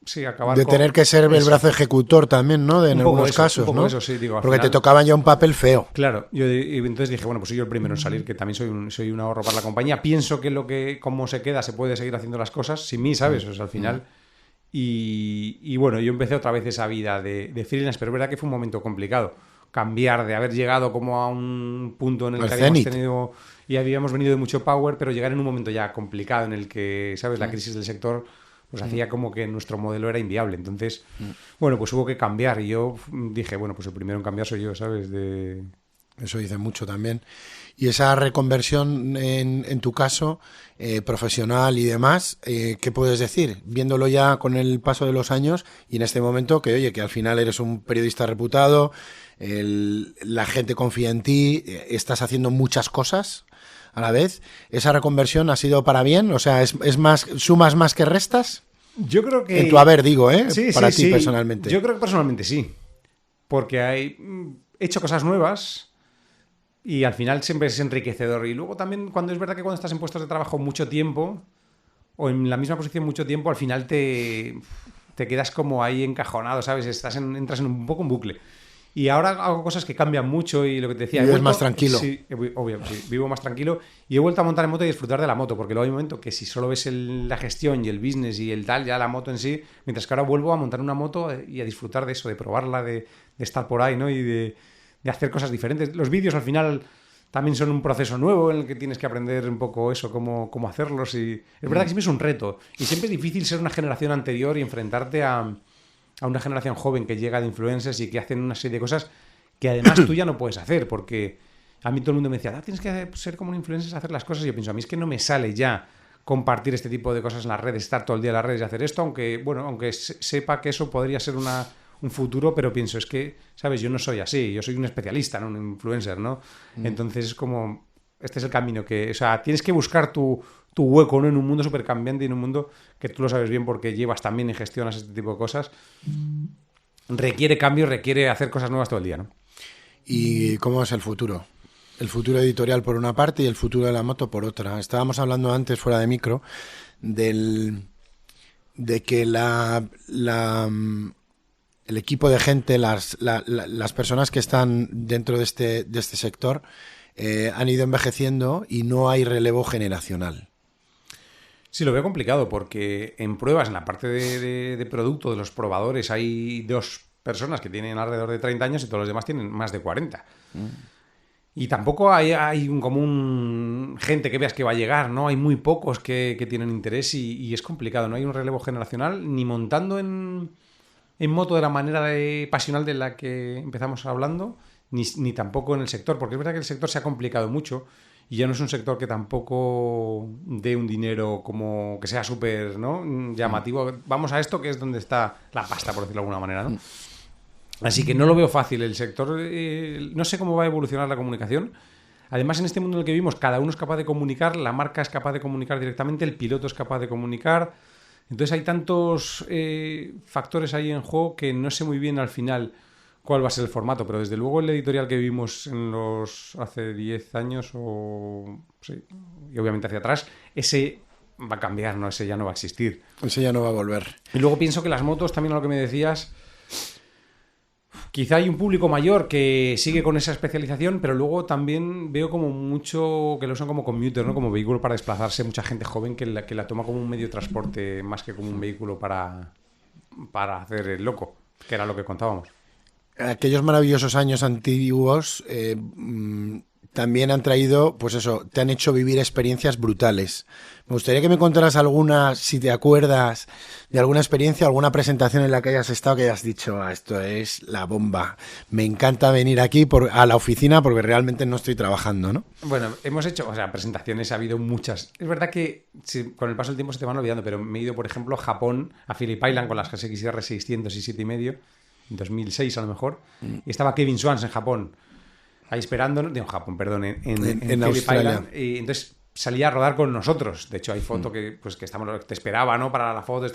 [SPEAKER 2] sí, acabar
[SPEAKER 1] de tener que ser el brazo ejecutor también, ¿no? En algunos casos,
[SPEAKER 2] un poco
[SPEAKER 1] ¿no?
[SPEAKER 2] eso, sí, digo,
[SPEAKER 1] porque
[SPEAKER 2] final,
[SPEAKER 1] te tocaba ya un papel feo.
[SPEAKER 2] Claro, y entonces dije, bueno, pues soy yo el primero en salir, que también soy un ahorro para la compañía. Pienso que como se queda, se puede seguir haciendo las cosas sin mí, ¿sabes? O sea, al final. Y bueno, yo empecé otra vez esa vida de freelance, pero es verdad que fue un momento complicado. Cambiar de haber llegado como a un punto en el que habíamos tenido y habíamos venido de mucho power, pero llegar en un momento ya complicado en el que, ¿sabes? La crisis del sector pues hacía como que nuestro modelo era inviable. Entonces, bueno, pues hubo que cambiar, y yo dije, bueno, pues el primero en cambiar soy yo, ¿sabes?
[SPEAKER 1] Eso dice mucho también. Y esa reconversión, en tu caso, profesional y demás, ¿qué puedes decir? Viéndolo ya con el paso de los años y en este momento, que oye, que al final eres un periodista reputado, la gente confía en ti, estás haciendo muchas cosas a la vez. ¿Esa reconversión ha sido para bien? O sea, ¿es más, sumas más que restas?
[SPEAKER 2] Yo creo que...
[SPEAKER 1] En tu haber, digo,
[SPEAKER 2] sí,
[SPEAKER 1] para
[SPEAKER 2] sí,
[SPEAKER 1] ti
[SPEAKER 2] sí.
[SPEAKER 1] personalmente.
[SPEAKER 2] Yo creo que personalmente sí. Porque he hecho cosas nuevas y al final siempre es enriquecedor. Y luego también, cuando es verdad que cuando estás en puestos de trabajo mucho tiempo, o en la misma posición mucho tiempo, al final te quedas como ahí encajonado, ¿sabes? Entras en un poco un bucle. Y ahora hago cosas que cambian mucho y lo que te decía...
[SPEAKER 1] Vives más tranquilo.
[SPEAKER 2] Sí, obvio, sí, vivo más tranquilo. Y he vuelto a montar en moto y disfrutar de la moto, porque luego hay un momento que si solo ves la gestión y el business y el tal, ya la moto en sí, mientras que ahora vuelvo a montar una moto y a disfrutar de eso, de probarla, de estar por ahí, ¿no? Y de hacer cosas diferentes. Los vídeos al final también son un proceso nuevo en el que tienes que aprender un poco eso, cómo hacerlos. Y es verdad que siempre es un reto. Y siempre es difícil ser una generación anterior y enfrentarte a una generación joven que llega de influencers y que hacen una serie de cosas que además tú ya no puedes hacer, porque a mí todo el mundo me decía, tienes que ser como un influencer, hacer las cosas, y yo pienso, a mí es que no me sale ya compartir este tipo de cosas en las redes, estar todo el día en las redes y hacer esto, aunque sepa que eso podría ser un futuro, pero pienso, es que, ¿sabes? Yo no soy así, yo soy un especialista, no un influencer, ¿no? Entonces es como, este es el camino o sea, tienes que buscar tu hueco, ¿no? En un mundo súper cambiante y en un mundo que tú lo sabes bien porque llevas también y gestionas este tipo de cosas. Requiere cambio, requiere hacer cosas nuevas todo el día, ¿no?
[SPEAKER 1] ¿Y cómo es el futuro? El futuro editorial por una parte y el futuro de la moto por otra. Estábamos hablando antes, fuera de micro, de que el equipo de gente, las personas que están dentro de este sector han ido envejeciendo y no hay relevo generacional.
[SPEAKER 2] Sí, lo veo complicado porque en pruebas, en la parte de producto, de los probadores, hay 2 personas que tienen alrededor de 30 años y todos los demás tienen más de 40. Y tampoco hay un común gente que veas que va a llegar, ¿no? Hay muy pocos que tienen interés y es complicado. No hay un relevo generacional ni montando en moto de la manera pasional de la que empezamos hablando, ni tampoco en el sector, porque es verdad que el sector se ha complicado mucho y ya no es un sector que tampoco dé un dinero como que sea súper, ¿no? Llamativo. Vamos a esto que es donde está la pasta, por decirlo de alguna manera, ¿no? Así que no lo veo fácil. El sector, no sé cómo va a evolucionar la comunicación. Además, en este mundo en el que vivimos, cada uno es capaz de comunicar, la marca es capaz de comunicar directamente, el piloto es capaz de comunicar. Entonces hay tantos factores ahí en juego que no sé muy bien al final cuál va a ser el formato, pero desde luego el editorial que vivimos hace 10 años sí, y obviamente hacia atrás, ese va a cambiar, ¿no? Ese ya no va a existir.
[SPEAKER 1] Ese ya no va a volver.
[SPEAKER 2] Y luego pienso que las motos, también a lo que me decías, quizá hay un público mayor que sigue con esa especialización, pero luego también veo como mucho que lo usan como commuter, ¿no? Como vehículo para desplazarse, mucha gente joven que la toma como un medio de transporte más que como un vehículo para hacer el loco, que era lo que contábamos.
[SPEAKER 1] Aquellos maravillosos años antiguos también han traído, pues eso, te han hecho vivir experiencias brutales. Me gustaría que me contaras alguna, si te acuerdas de alguna experiencia, alguna presentación en la que hayas estado que hayas dicho, esto es la bomba. Me encanta venir aquí a la oficina porque realmente no estoy trabajando, ¿no?
[SPEAKER 2] Bueno, hemos hecho, presentaciones, ha habido muchas. Es verdad que con el paso del tiempo se te van olvidando, pero me he ido, por ejemplo, a Japón, a Phillip Island con las GSX-R 600 y 7,5, en 2006 a lo mejor, y estaba Kevin Swans en Japón. Ahí esperándonos, en Japón, perdón, en Phillip Island, y entonces salía a rodar con nosotros. De hecho, hay foto que te esperaba, ¿no? Para la foto,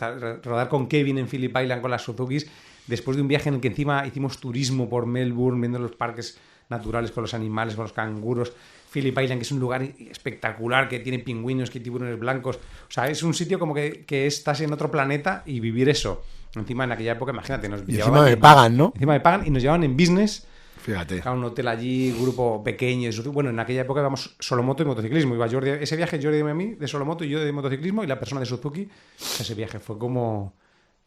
[SPEAKER 2] rodar con Kevin en Phillip Island con las Suzukis, después de un viaje en el que encima hicimos turismo por Melbourne, viendo los parques naturales con los animales, con los canguros. Phillip Island, que es un lugar espectacular, que tiene pingüinos, que hay tiburones blancos. O sea, es un sitio como que estás en otro planeta y vivir eso. Encima, en aquella época, imagínate,
[SPEAKER 1] encima me pagan, ¿no?
[SPEAKER 2] Encima me pagan y nos llevaban en business.
[SPEAKER 1] Fíjate.
[SPEAKER 2] A un hotel allí, grupo pequeño. Bueno, en aquella época íbamos solo moto y motociclismo. Iba Jordi, ese viaje Jordi de mí de solo moto y yo de motociclismo y la persona de Suzuki. Ese viaje fue como...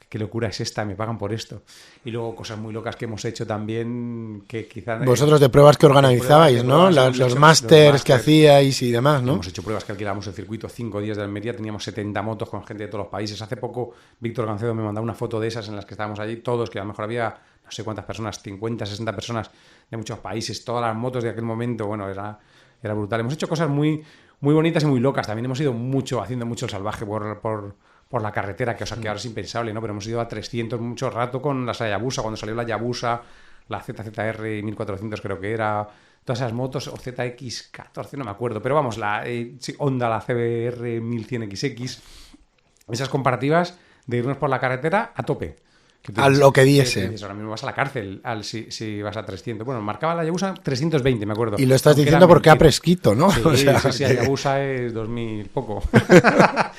[SPEAKER 2] ¿Qué locura es esta? Me pagan por esto. Y luego cosas muy locas que hemos hecho también que quizás...
[SPEAKER 1] Vosotros de pruebas que organizabais, ¿no? Los másters que hacíais y demás, ¿no?
[SPEAKER 2] Hemos hecho pruebas que alquilamos el circuito 5 días de Almería. Teníamos 70 motos con gente de todos los países. Hace poco Víctor Gancedo me mandó una foto de esas en las que estábamos allí todos, que a lo mejor había no sé cuántas personas, 50, 60 personas de muchos países, todas las motos de aquel momento. Bueno, era brutal. Hemos hecho cosas muy, muy bonitas y muy locas. También hemos ido haciendo mucho el salvaje por la carretera, que ahora es impensable, ¿no? Pero hemos ido a 300 mucho rato con las Hayabusa, cuando salió la Hayabusa, la ZZR 1400 creo que era, todas esas motos, o ZX14, no me acuerdo, pero vamos, Honda, la CBR 1100XX, esas comparativas de irnos por la carretera a tope.
[SPEAKER 1] A lo que diese.
[SPEAKER 2] Ahora mismo vas a la cárcel si vas a 300. Bueno, marcaba la Hayabusa 320, me acuerdo.
[SPEAKER 1] Y lo estás diciendo porque ha prescrito, ¿no?
[SPEAKER 2] Sí,
[SPEAKER 1] o sea,
[SPEAKER 2] sí, Hayabusa es 2000 poco.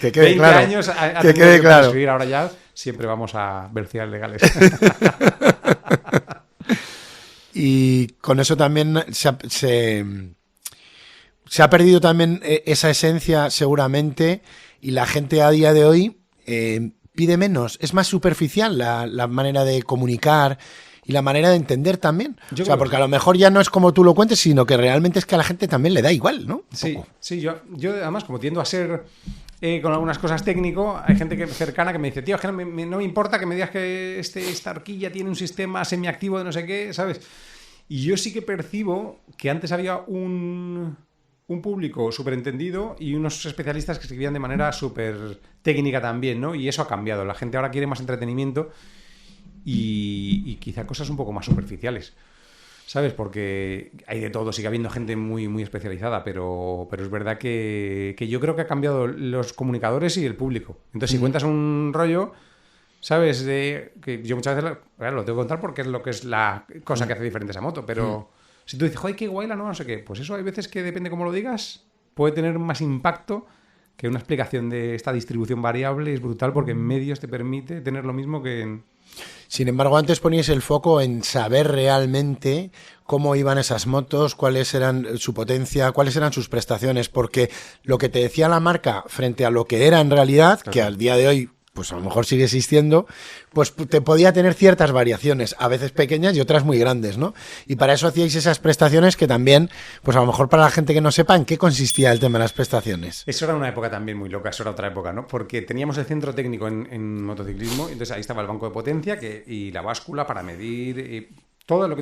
[SPEAKER 1] Que quede
[SPEAKER 2] 20
[SPEAKER 1] claro.
[SPEAKER 2] años
[SPEAKER 1] que quede claro.
[SPEAKER 2] Escribir, ahora ya siempre vamos a velocidades legales.
[SPEAKER 1] Y con eso también se ha perdido también esa esencia seguramente, y la gente a día de hoy pide menos, es más superficial la manera de comunicar y la manera de entender también. O sea, porque a lo mejor ya no es como tú lo cuentes, sino que realmente es que a la gente también le da igual, ¿no?
[SPEAKER 2] Sí, sí, yo además, como tiendo a ser con algunas cosas técnico, hay gente cercana que me dice, tío, es que no me importa que me digas que esta horquilla tiene un sistema semiactivo de no sé qué, ¿sabes? Y yo sí que percibo que antes había un público súper entendido y unos especialistas que escribían de manera súper técnica también, ¿no? Y eso ha cambiado. La gente ahora quiere más entretenimiento y quizá cosas un poco más superficiales, ¿sabes? Porque hay de todo, sigue habiendo gente muy, muy especializada, pero es verdad que yo creo que ha cambiado los comunicadores y el público. Entonces, si cuentas un rollo, ¿sabes? Que yo muchas veces lo tengo que contar porque es la cosa que hace diferente esa moto, pero si tú dices, joder, qué guay la nueva, no sé qué, pues eso hay veces que depende cómo lo digas, puede tener más impacto que una explicación de esta distribución variable. Es brutal porque en medios te permite tener lo mismo que en...
[SPEAKER 1] Sin embargo, antes poníais el foco en saber realmente cómo iban esas motos, cuáles eran su potencia, cuáles eran sus prestaciones, porque lo que te decía la marca frente a lo que era en realidad, claro, que al día de hoy pues a lo mejor sigue existiendo, pues te podía tener ciertas variaciones, a veces pequeñas y otras muy grandes, ¿no? Y para eso hacíais esas prestaciones que también, pues a lo mejor para la gente que no sepa en qué consistía el tema de las prestaciones.
[SPEAKER 2] Eso era una época también muy loca, eso era otra época, ¿no? Porque teníamos el centro técnico en motociclismo, entonces ahí estaba el banco de potencia y la báscula para medir... todo lo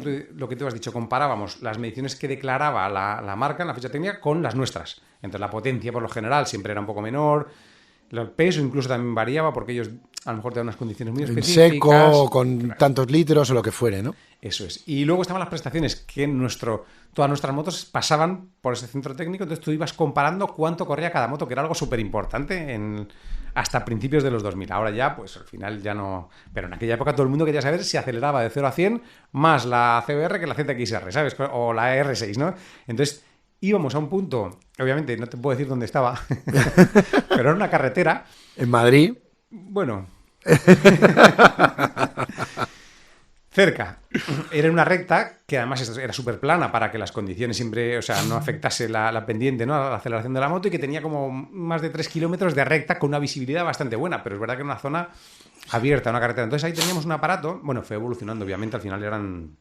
[SPEAKER 2] que tú has dicho, comparábamos las mediciones que declaraba la marca en la ficha técnica con las nuestras. Entonces la potencia por lo general siempre era un poco menor, el peso incluso también variaba porque ellos a lo mejor te dan unas condiciones muy específicas.
[SPEAKER 1] En seco, con tantos litros o lo que fuere, ¿no?
[SPEAKER 2] Eso es. Y luego estaban las prestaciones que todas nuestras motos pasaban por ese centro técnico, entonces tú ibas comparando cuánto corría cada moto, que era algo súper importante hasta principios de los 2000. Ahora ya, pues al final ya no... Pero en aquella época todo el mundo quería saber si aceleraba de 0 a 100 más la CBR que la ZXR, ¿sabes? O la R6, ¿no? Entonces... íbamos a un punto, obviamente no te puedo decir dónde estaba, pero era una carretera.
[SPEAKER 1] ¿En Madrid?
[SPEAKER 2] Bueno. Cerca. Era una recta que además era súper plana para que las condiciones siempre, o sea, no afectase la pendiente, ¿no? La aceleración de la moto, y que tenía como más de 3 kilómetros de recta con una visibilidad bastante buena, pero es verdad que era una zona abierta, una carretera. Entonces ahí teníamos un aparato, bueno, fue evolucionando, obviamente, al final eran...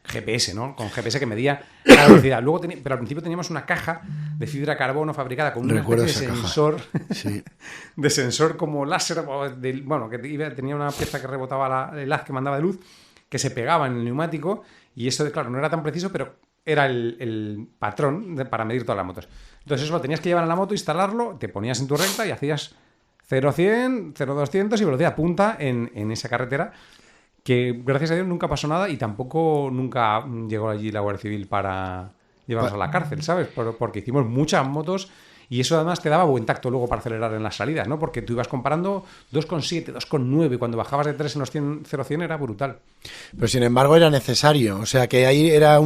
[SPEAKER 2] GPS, ¿no? Con GPS que medía la velocidad. Luego pero al principio teníamos una caja de fibra de carbono fabricada con una especie de sensor, sí, de sensor como láser, bueno, que tenía una pieza que rebotaba el haz que mandaba de luz, que se pegaba en el neumático, y eso, claro, no era tan preciso, pero era el patrón para medir todas las motos. Entonces eso lo tenías que llevar en la moto, instalarlo, te ponías en tu recta y hacías 0-100, 0-200 y velocidad punta en esa carretera, que gracias a Dios nunca pasó nada y tampoco nunca llegó allí la Guardia Civil para llevarnos a la cárcel, ¿sabes? Porque hicimos muchas motos y eso además te daba buen tacto luego para acelerar en las salidas, ¿no? Porque tú ibas comparando 2,7, 2,9 y cuando bajabas de 3 en los 0-100 era brutal.
[SPEAKER 1] Pero sin embargo era necesario, o sea que ahí era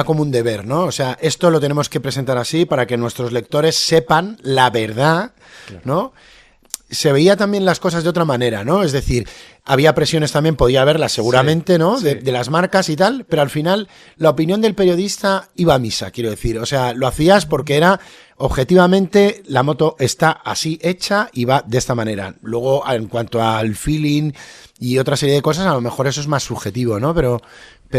[SPEAKER 1] como un deber, ¿no? O sea, esto lo tenemos que presentar así para que nuestros lectores sepan la verdad, claro, ¿no? Se veía también las cosas de otra manera, ¿no? Es decir, había presiones también, podía haberlas seguramente, sí, ¿no? Sí. De las marcas y tal, pero al final la opinión del periodista iba a misa, quiero decir. O sea, lo hacías porque era, objetivamente, la moto está así hecha y va de esta manera. Luego, en cuanto al feeling y otra serie de cosas, a lo mejor eso es más subjetivo, ¿no? Pero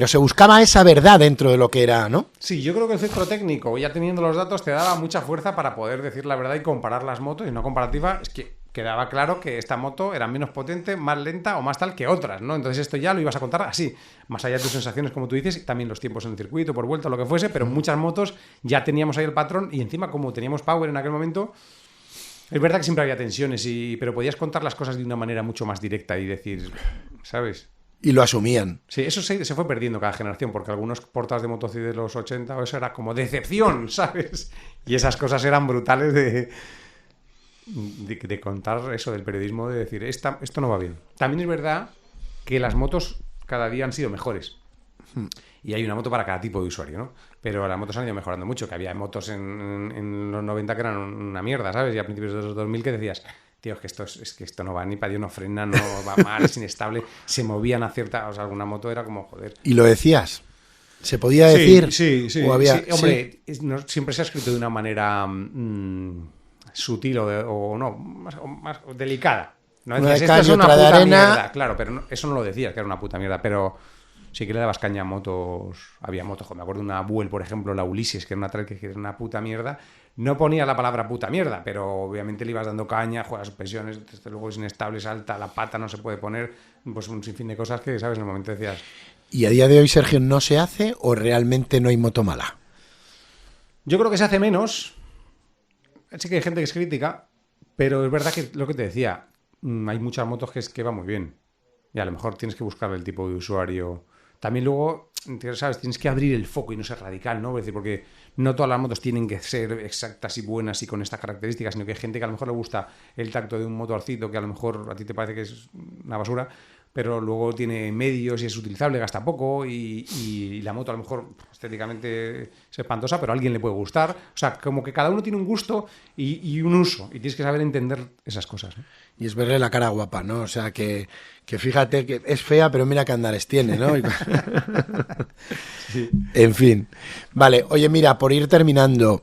[SPEAKER 1] se buscaba esa verdad dentro de lo que era, ¿no?
[SPEAKER 2] Sí, yo creo que el centro técnico, ya teniendo los datos, te daba mucha fuerza para poder decir la verdad y comparar las motos. Y una comparativa es que quedaba claro que esta moto era menos potente, más lenta o más tal que otras, ¿no? Entonces esto ya lo ibas a contar así, más allá de tus sensaciones, como tú dices, y también los tiempos en el circuito, por vuelta, lo que fuese, pero muchas motos ya teníamos ahí el patrón y encima como teníamos power en aquel momento, es verdad que siempre había tensiones, pero podías contar las cosas de una manera mucho más directa y decir, ¿sabes?
[SPEAKER 1] Y lo asumían.
[SPEAKER 2] Sí, eso se fue perdiendo cada generación, porque algunos portadas de Motocid de los 80 o eso era como decepción, ¿sabes? Y esas cosas eran brutales de contar eso del periodismo, de decir, esto no va bien. También es verdad que las motos cada día han sido mejores. Y hay una moto para cada tipo de usuario, ¿no? Pero las motos han ido mejorando mucho, que había motos en los 90 que eran una mierda, ¿sabes? Y a principios de los 2000 que decías, tío, es que esto no va ni para Dios, no frena, no va mal, es inestable, se movían a cierta, o sea, alguna moto era como joder.
[SPEAKER 1] ¿Y lo decías? ¿Se podía decir?
[SPEAKER 2] Sí.
[SPEAKER 1] ¿O había...
[SPEAKER 2] Sí, hombre, siempre se ha escrito de una manera sutil o no, más delicada. No
[SPEAKER 1] Una
[SPEAKER 2] decías,
[SPEAKER 1] de
[SPEAKER 2] esto es
[SPEAKER 1] cal y
[SPEAKER 2] una
[SPEAKER 1] otra de
[SPEAKER 2] puta
[SPEAKER 1] arena.
[SPEAKER 2] mierda. Claro, pero eso no lo decías, que era una puta mierda. Pero sí que le dabas caña a motos. Había motos, me acuerdo de una Buell, por ejemplo, la Ulises, que era una trail que era una puta mierda. No ponía la palabra puta mierda, pero obviamente le ibas dando caña, juegas suspensiones, desde luego es inestable, salta, la pata no se puede poner, pues un sinfín de cosas que, ¿sabes? En el momento decías...
[SPEAKER 1] ¿Y a día de hoy, Sergio, no se hace o realmente no hay moto mala?
[SPEAKER 2] Yo creo que se hace menos. Sí que hay gente que es crítica, pero es verdad que lo que te decía, hay muchas motos que van muy bien. Y a lo mejor tienes que buscar el tipo de usuario. También luego, ¿sabes? Tienes que abrir el foco y no ser radical, ¿no? Es decir, porque no todas las motos tienen que ser exactas y buenas y con estas características, sino que hay gente que a lo mejor le gusta el tacto de un motorcito que a lo mejor a ti te parece que es una basura, pero luego tiene medios y es utilizable, gasta poco y la moto a lo mejor estéticamente es espantosa, pero a alguien le puede gustar. O sea, como que cada uno tiene un gusto y un uso y tienes que saber entender esas cosas, ¿no?
[SPEAKER 1] Y es verle la cara guapa, ¿no? O sea, que fíjate que es fea, pero mira qué andares tiene, ¿no?
[SPEAKER 2] Sí.
[SPEAKER 1] En fin. Vale, oye, mira, por ir terminando,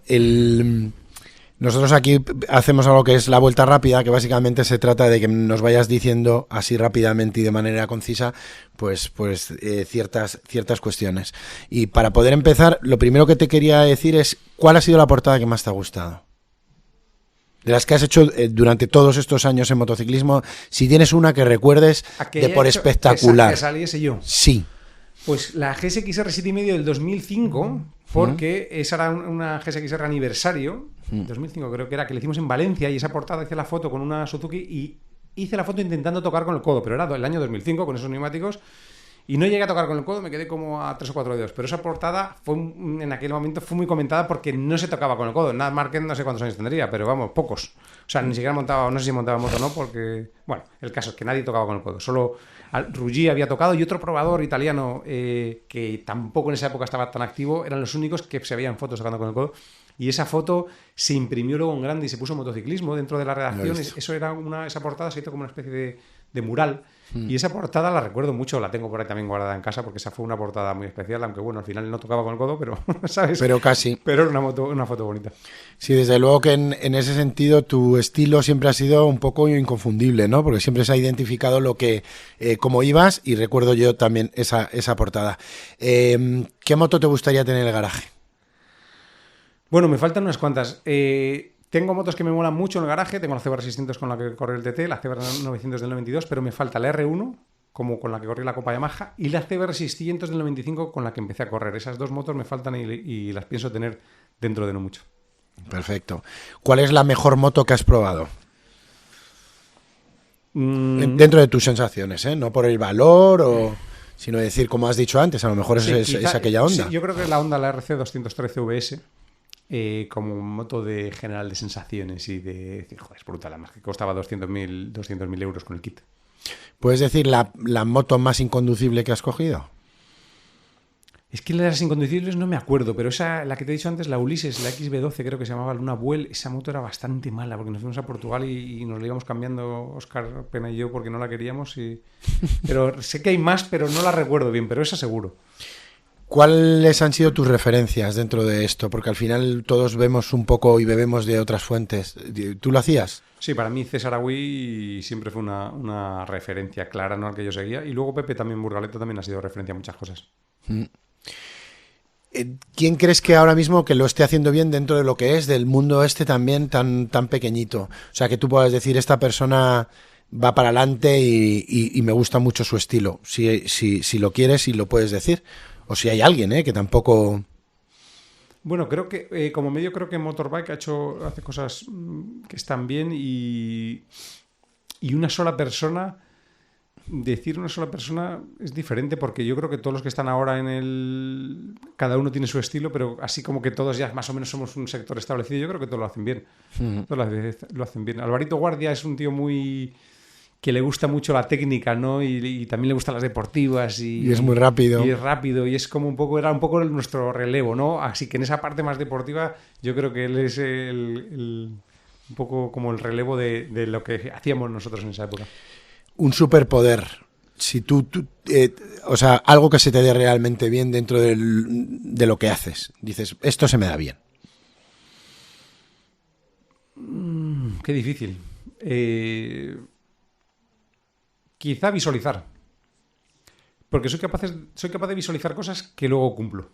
[SPEAKER 1] nosotros aquí hacemos algo que es la vuelta rápida, que básicamente se trata de que nos vayas diciendo así rápidamente y de manera concisa, pues ciertas cuestiones. Y para poder empezar, lo primero que te quería decir es, ¿cuál ha sido la portada que más te ha gustado? De las que has hecho durante todos estos años en motociclismo, si tienes una que recuerdes de por espectacular.
[SPEAKER 2] Que saliese yo.
[SPEAKER 1] Sí.
[SPEAKER 2] Pues la GSX-R 7,5 del 2005, porque esa era una GSX-R aniversario, 2005 creo que era, que le hicimos en Valencia, y esa portada hice la foto con una Suzuki y hice la foto intentando tocar con el codo, pero era el año 2005 con esos neumáticos y no llegué a tocar con el codo, me quedé como a 3 o 4 dedos, pero esa portada en aquel momento fue muy comentada porque no se tocaba con el codo. Nada, Márquez no sé cuántos años tendría, pero vamos, pocos. O sea, ni siquiera montaba, no sé si montaba moto o no, porque, bueno, el caso es que nadie tocaba con el codo, solo Ruggi había tocado y otro probador italiano que tampoco en esa época estaba tan activo, eran los únicos que se veían fotos tocando con el codo. Y esa foto se imprimió luego en grande y se puso motociclismo dentro de la redacción. Eso era esa portada se hizo como una especie de mural. Y esa portada la recuerdo mucho, la tengo por ahí también guardada en casa porque esa fue una portada muy especial, aunque bueno, al final no tocaba con el codo, pero ¿sabes?
[SPEAKER 1] Pero casi.
[SPEAKER 2] Pero era una foto bonita.
[SPEAKER 1] Sí, desde luego que en ese sentido tu estilo siempre ha sido un poco inconfundible, ¿no? Porque siempre se ha identificado lo que cómo ibas y recuerdo yo también esa portada. ¿Qué moto te gustaría tener en el garaje?
[SPEAKER 2] Bueno, me faltan unas cuantas. Tengo motos que me molan mucho en el garaje. Tengo la CBR600 con la que corre el TT, la CBR900 del 92, pero me falta la R1, como con la que corrí la Copa Yamaha, y la CBR600 del 95 con la que empecé a correr. Esas dos motos me faltan y las pienso tener dentro de no mucho.
[SPEAKER 1] Perfecto. ¿Cuál es la mejor moto que has probado? Dentro de tus sensaciones, ¿eh? No por el valor sino decir, como has dicho antes, a lo mejor es aquella Honda.
[SPEAKER 2] Sí, yo creo que es la Honda, la RC213 VS. Como un moto de general de sensaciones y de decir, joder, es brutal, además que costaba 200.000 euros con el kit.
[SPEAKER 1] ¿Puedes decir la moto más inconducible que has cogido?
[SPEAKER 2] Es que de las inconducibles no me acuerdo, pero la que te he dicho antes, la Ulises, la XB12, creo que se llamaba una Buell, esa moto era bastante mala porque nos fuimos a Portugal y nos la íbamos cambiando Óscar Pena y yo porque no la queríamos. Pero sé que hay más, pero no la recuerdo bien, pero esa seguro.
[SPEAKER 1] ¿Cuáles han sido tus referencias dentro de esto? Porque al final todos vemos un poco y bebemos de otras fuentes. ¿Tú lo hacías?
[SPEAKER 2] Sí, para mí César Agüí siempre fue una referencia clara, ¿no?, al que yo seguía. Y luego Pepe también, Burgaleta, también ha sido referencia a muchas cosas.
[SPEAKER 1] ¿Quién crees que ahora mismo que lo esté haciendo bien dentro de lo que es del mundo este también tan pequeñito? O sea, que tú puedas decir, esta persona va para adelante y me gusta mucho su estilo. Si lo quieres y lo puedes decir. O si hay alguien, que tampoco...
[SPEAKER 2] Bueno, creo que como medio creo que Motorbike hace cosas que están bien y una sola persona, decir una sola persona es diferente porque yo creo que todos los que están ahora cada uno tiene su estilo, pero así como que todos ya más o menos somos un sector establecido, yo creo que todos lo hacen bien. Todos lo hacen bien. Alvarito Guardia es un tío que le gusta mucho la técnica, ¿no? Y también le gustan las deportivas. Y
[SPEAKER 1] es muy rápido.
[SPEAKER 2] Y es rápido, y es como era un poco nuestro relevo, ¿no? Así que en esa parte más deportiva yo creo que él es Un poco como el relevo de lo que hacíamos nosotros en esa época.
[SPEAKER 1] Un superpoder. Si o sea, algo que se te dé realmente bien dentro de lo que haces. Dices, esto se me da bien.
[SPEAKER 2] Qué difícil. Quizá visualizar. Porque soy capaz de visualizar cosas que luego cumplo.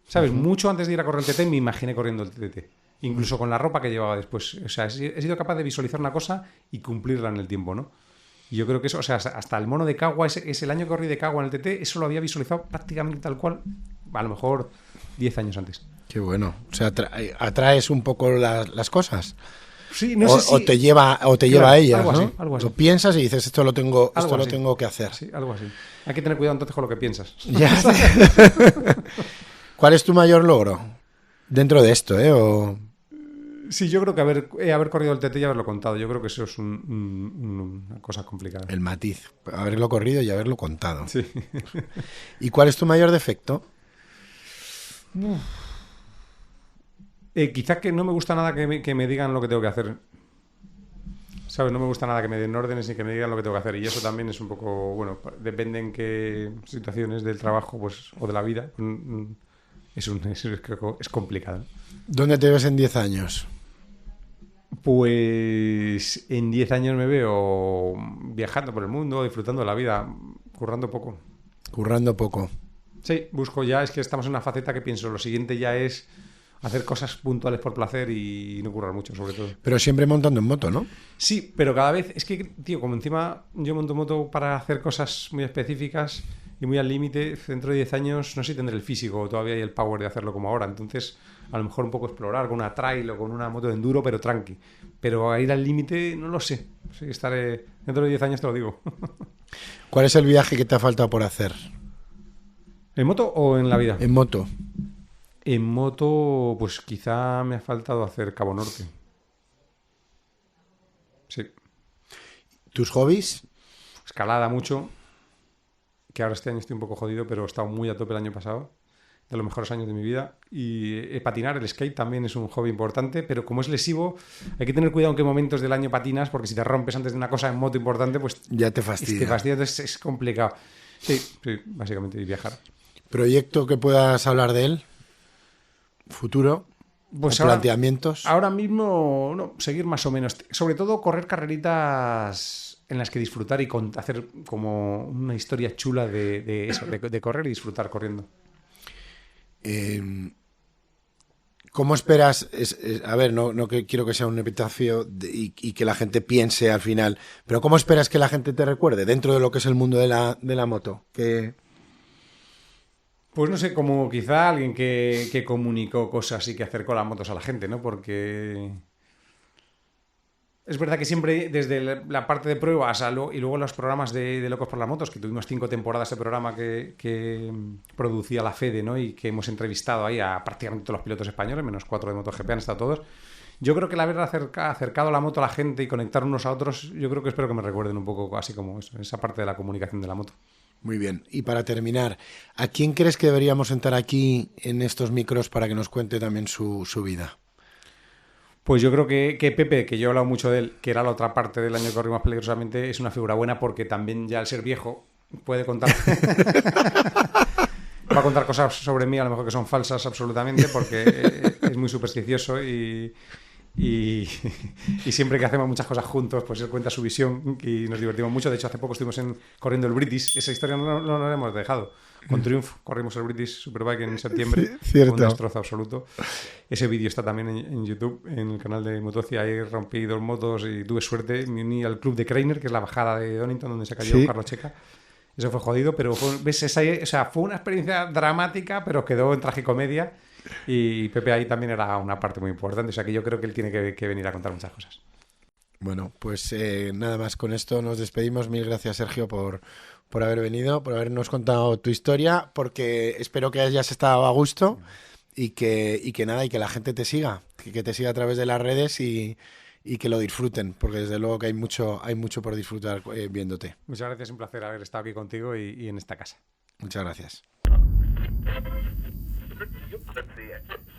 [SPEAKER 2] ¿Sabes? Mucho antes de ir a correr el TT me imaginé corriendo el TT. Incluso con la ropa que llevaba después. O sea, he sido capaz de visualizar una cosa y cumplirla en el tiempo, ¿no? Y yo creo que eso, o sea, hasta el mono de Cagua, es el año que corrí de Cagua en el TT, eso lo había visualizado prácticamente tal cual, a lo mejor 10 años antes.
[SPEAKER 1] Qué bueno. O sea, atraes un poco las cosas.
[SPEAKER 2] Sí, no sé si...
[SPEAKER 1] O te lleva a ellas,
[SPEAKER 2] algo
[SPEAKER 1] ¿no?
[SPEAKER 2] Así, algo así.
[SPEAKER 1] Lo piensas y dices, esto lo tengo que hacer.
[SPEAKER 2] Sí, algo así. Hay que tener cuidado entonces con lo que piensas.
[SPEAKER 1] Ya. ¿Cuál es tu mayor logro? Dentro de esto, ¿eh?
[SPEAKER 2] Sí, yo creo que haber corrido el TT y haberlo contado, yo creo que eso es una cosa complicada.
[SPEAKER 1] El matiz, haberlo corrido y haberlo contado.
[SPEAKER 2] Sí.
[SPEAKER 1] ¿Y cuál es tu mayor defecto?
[SPEAKER 2] Quizá que no me gusta nada que me digan lo que tengo que hacer. ¿Sabes? No me gusta nada que me den órdenes ni que me digan lo que tengo que hacer. Y eso también es un poco, bueno, depende en qué situaciones del trabajo pues o de la vida. Es complicado.
[SPEAKER 1] ¿Dónde te ves en 10 años?
[SPEAKER 2] Pues en 10 años me veo viajando por el mundo, disfrutando de la vida, currando poco.
[SPEAKER 1] Currando poco.
[SPEAKER 2] Sí, busco ya, es que estamos en una faceta que pienso, lo siguiente ya es hacer cosas puntuales por placer y no currar mucho, sobre todo.
[SPEAKER 1] Pero siempre montando en moto, ¿no?
[SPEAKER 2] Sí, pero cada vez, es que, tío, como encima yo monto moto para hacer cosas muy específicas y muy al límite, dentro de 10 años no sé si tendré el físico todavía y el power de hacerlo como ahora, entonces a lo mejor un poco explorar con una trail o con una moto de enduro, pero tranqui. Pero a ir al límite no lo sé, sí, estaré dentro de 10 años, te lo digo.
[SPEAKER 1] ¿Cuál es el viaje que te ha faltado por hacer?
[SPEAKER 2] ¿En moto o en la vida?
[SPEAKER 1] En moto.
[SPEAKER 2] En moto, pues quizá me ha faltado hacer Cabo Norte. Sí.
[SPEAKER 1] ¿Tus hobbies?
[SPEAKER 2] Escalada mucho, que ahora este año estoy un poco jodido, pero he estado muy a tope el año pasado, de los mejores años de mi vida. Y patinar, el skate también es un hobby importante, pero como es lesivo, hay que tener cuidado en qué momentos del año patinas, porque si te rompes antes de una cosa en moto importante, pues
[SPEAKER 1] ya te fastidia.
[SPEAKER 2] Te fastidia, entonces es complicado. Sí, básicamente, y viajar.
[SPEAKER 1] ¿Proyecto que puedas hablar de él? ¿Futuro?
[SPEAKER 2] Pues
[SPEAKER 1] ¿planteamientos?
[SPEAKER 2] Ahora mismo, no, seguir más o menos. Sobre todo correr carreritas en las que disfrutar y hacer como una historia chula de eso, de correr y disfrutar corriendo.
[SPEAKER 1] ¿Cómo esperas? A ver, no que quiero que sea un epitafio y que la gente piense al final, pero ¿cómo esperas que la gente te recuerde dentro de lo que es el mundo de la moto?
[SPEAKER 2] Pues no sé, como quizá alguien que comunicó cosas y que acercó las motos a la gente, ¿no? Porque es verdad que siempre desde la parte de pruebas y luego los programas de Locos por las Motos, que tuvimos 5 temporadas de programa que producía la Fede, ¿no? Y que hemos entrevistado ahí a prácticamente todos los pilotos españoles, menos 4 de MotoGP, han estado todos. Yo creo que el haber acercado la moto a la gente y conectar unos a otros, yo creo que espero que me recuerden un poco así como eso, esa parte de la comunicación de la moto.
[SPEAKER 1] Muy bien. Y para terminar, ¿a quién crees que deberíamos sentar aquí en estos micros para que nos cuente también su vida?
[SPEAKER 2] Pues yo creo que Pepe, que yo he hablado mucho de él, que era la otra parte del año que corrimos peligrosamente, es una figura buena porque también ya al ser viejo puede contar... Va a contar cosas sobre mí a lo mejor que son falsas absolutamente porque es muy supersticioso y siempre que hacemos muchas cosas juntos, pues él cuenta su visión y nos divertimos mucho. De hecho, hace poco estuvimos corriendo el British. Esa historia no la hemos dejado. Con Triumph corrimos el British Superbike en septiembre.
[SPEAKER 1] Cierto.
[SPEAKER 2] Un destrozo absoluto. Ese vídeo está también en YouTube, en el canal de Motocia. Ahí rompí 2 motos y tuve suerte. Me uní al club de Kreiner, que es la bajada de Donington, donde se cayó Carlos Checa. Eso fue jodido, pero fue una experiencia dramática, pero quedó en tragicomedia. Y Pepe ahí también era una parte muy importante. O sea que yo creo que él tiene que venir a contar muchas cosas.
[SPEAKER 1] Bueno, pues nada más con esto nos despedimos. Mil gracias, Sergio, por haber venido, por habernos contado tu historia, porque espero que hayas estado a gusto y que la gente te siga, que te siga a través de las redes y que lo disfruten, porque desde luego que hay mucho por disfrutar viéndote.
[SPEAKER 2] Muchas gracias, un placer haber estado aquí contigo y en esta casa.
[SPEAKER 1] Muchas gracias.
[SPEAKER 3] Let's see it.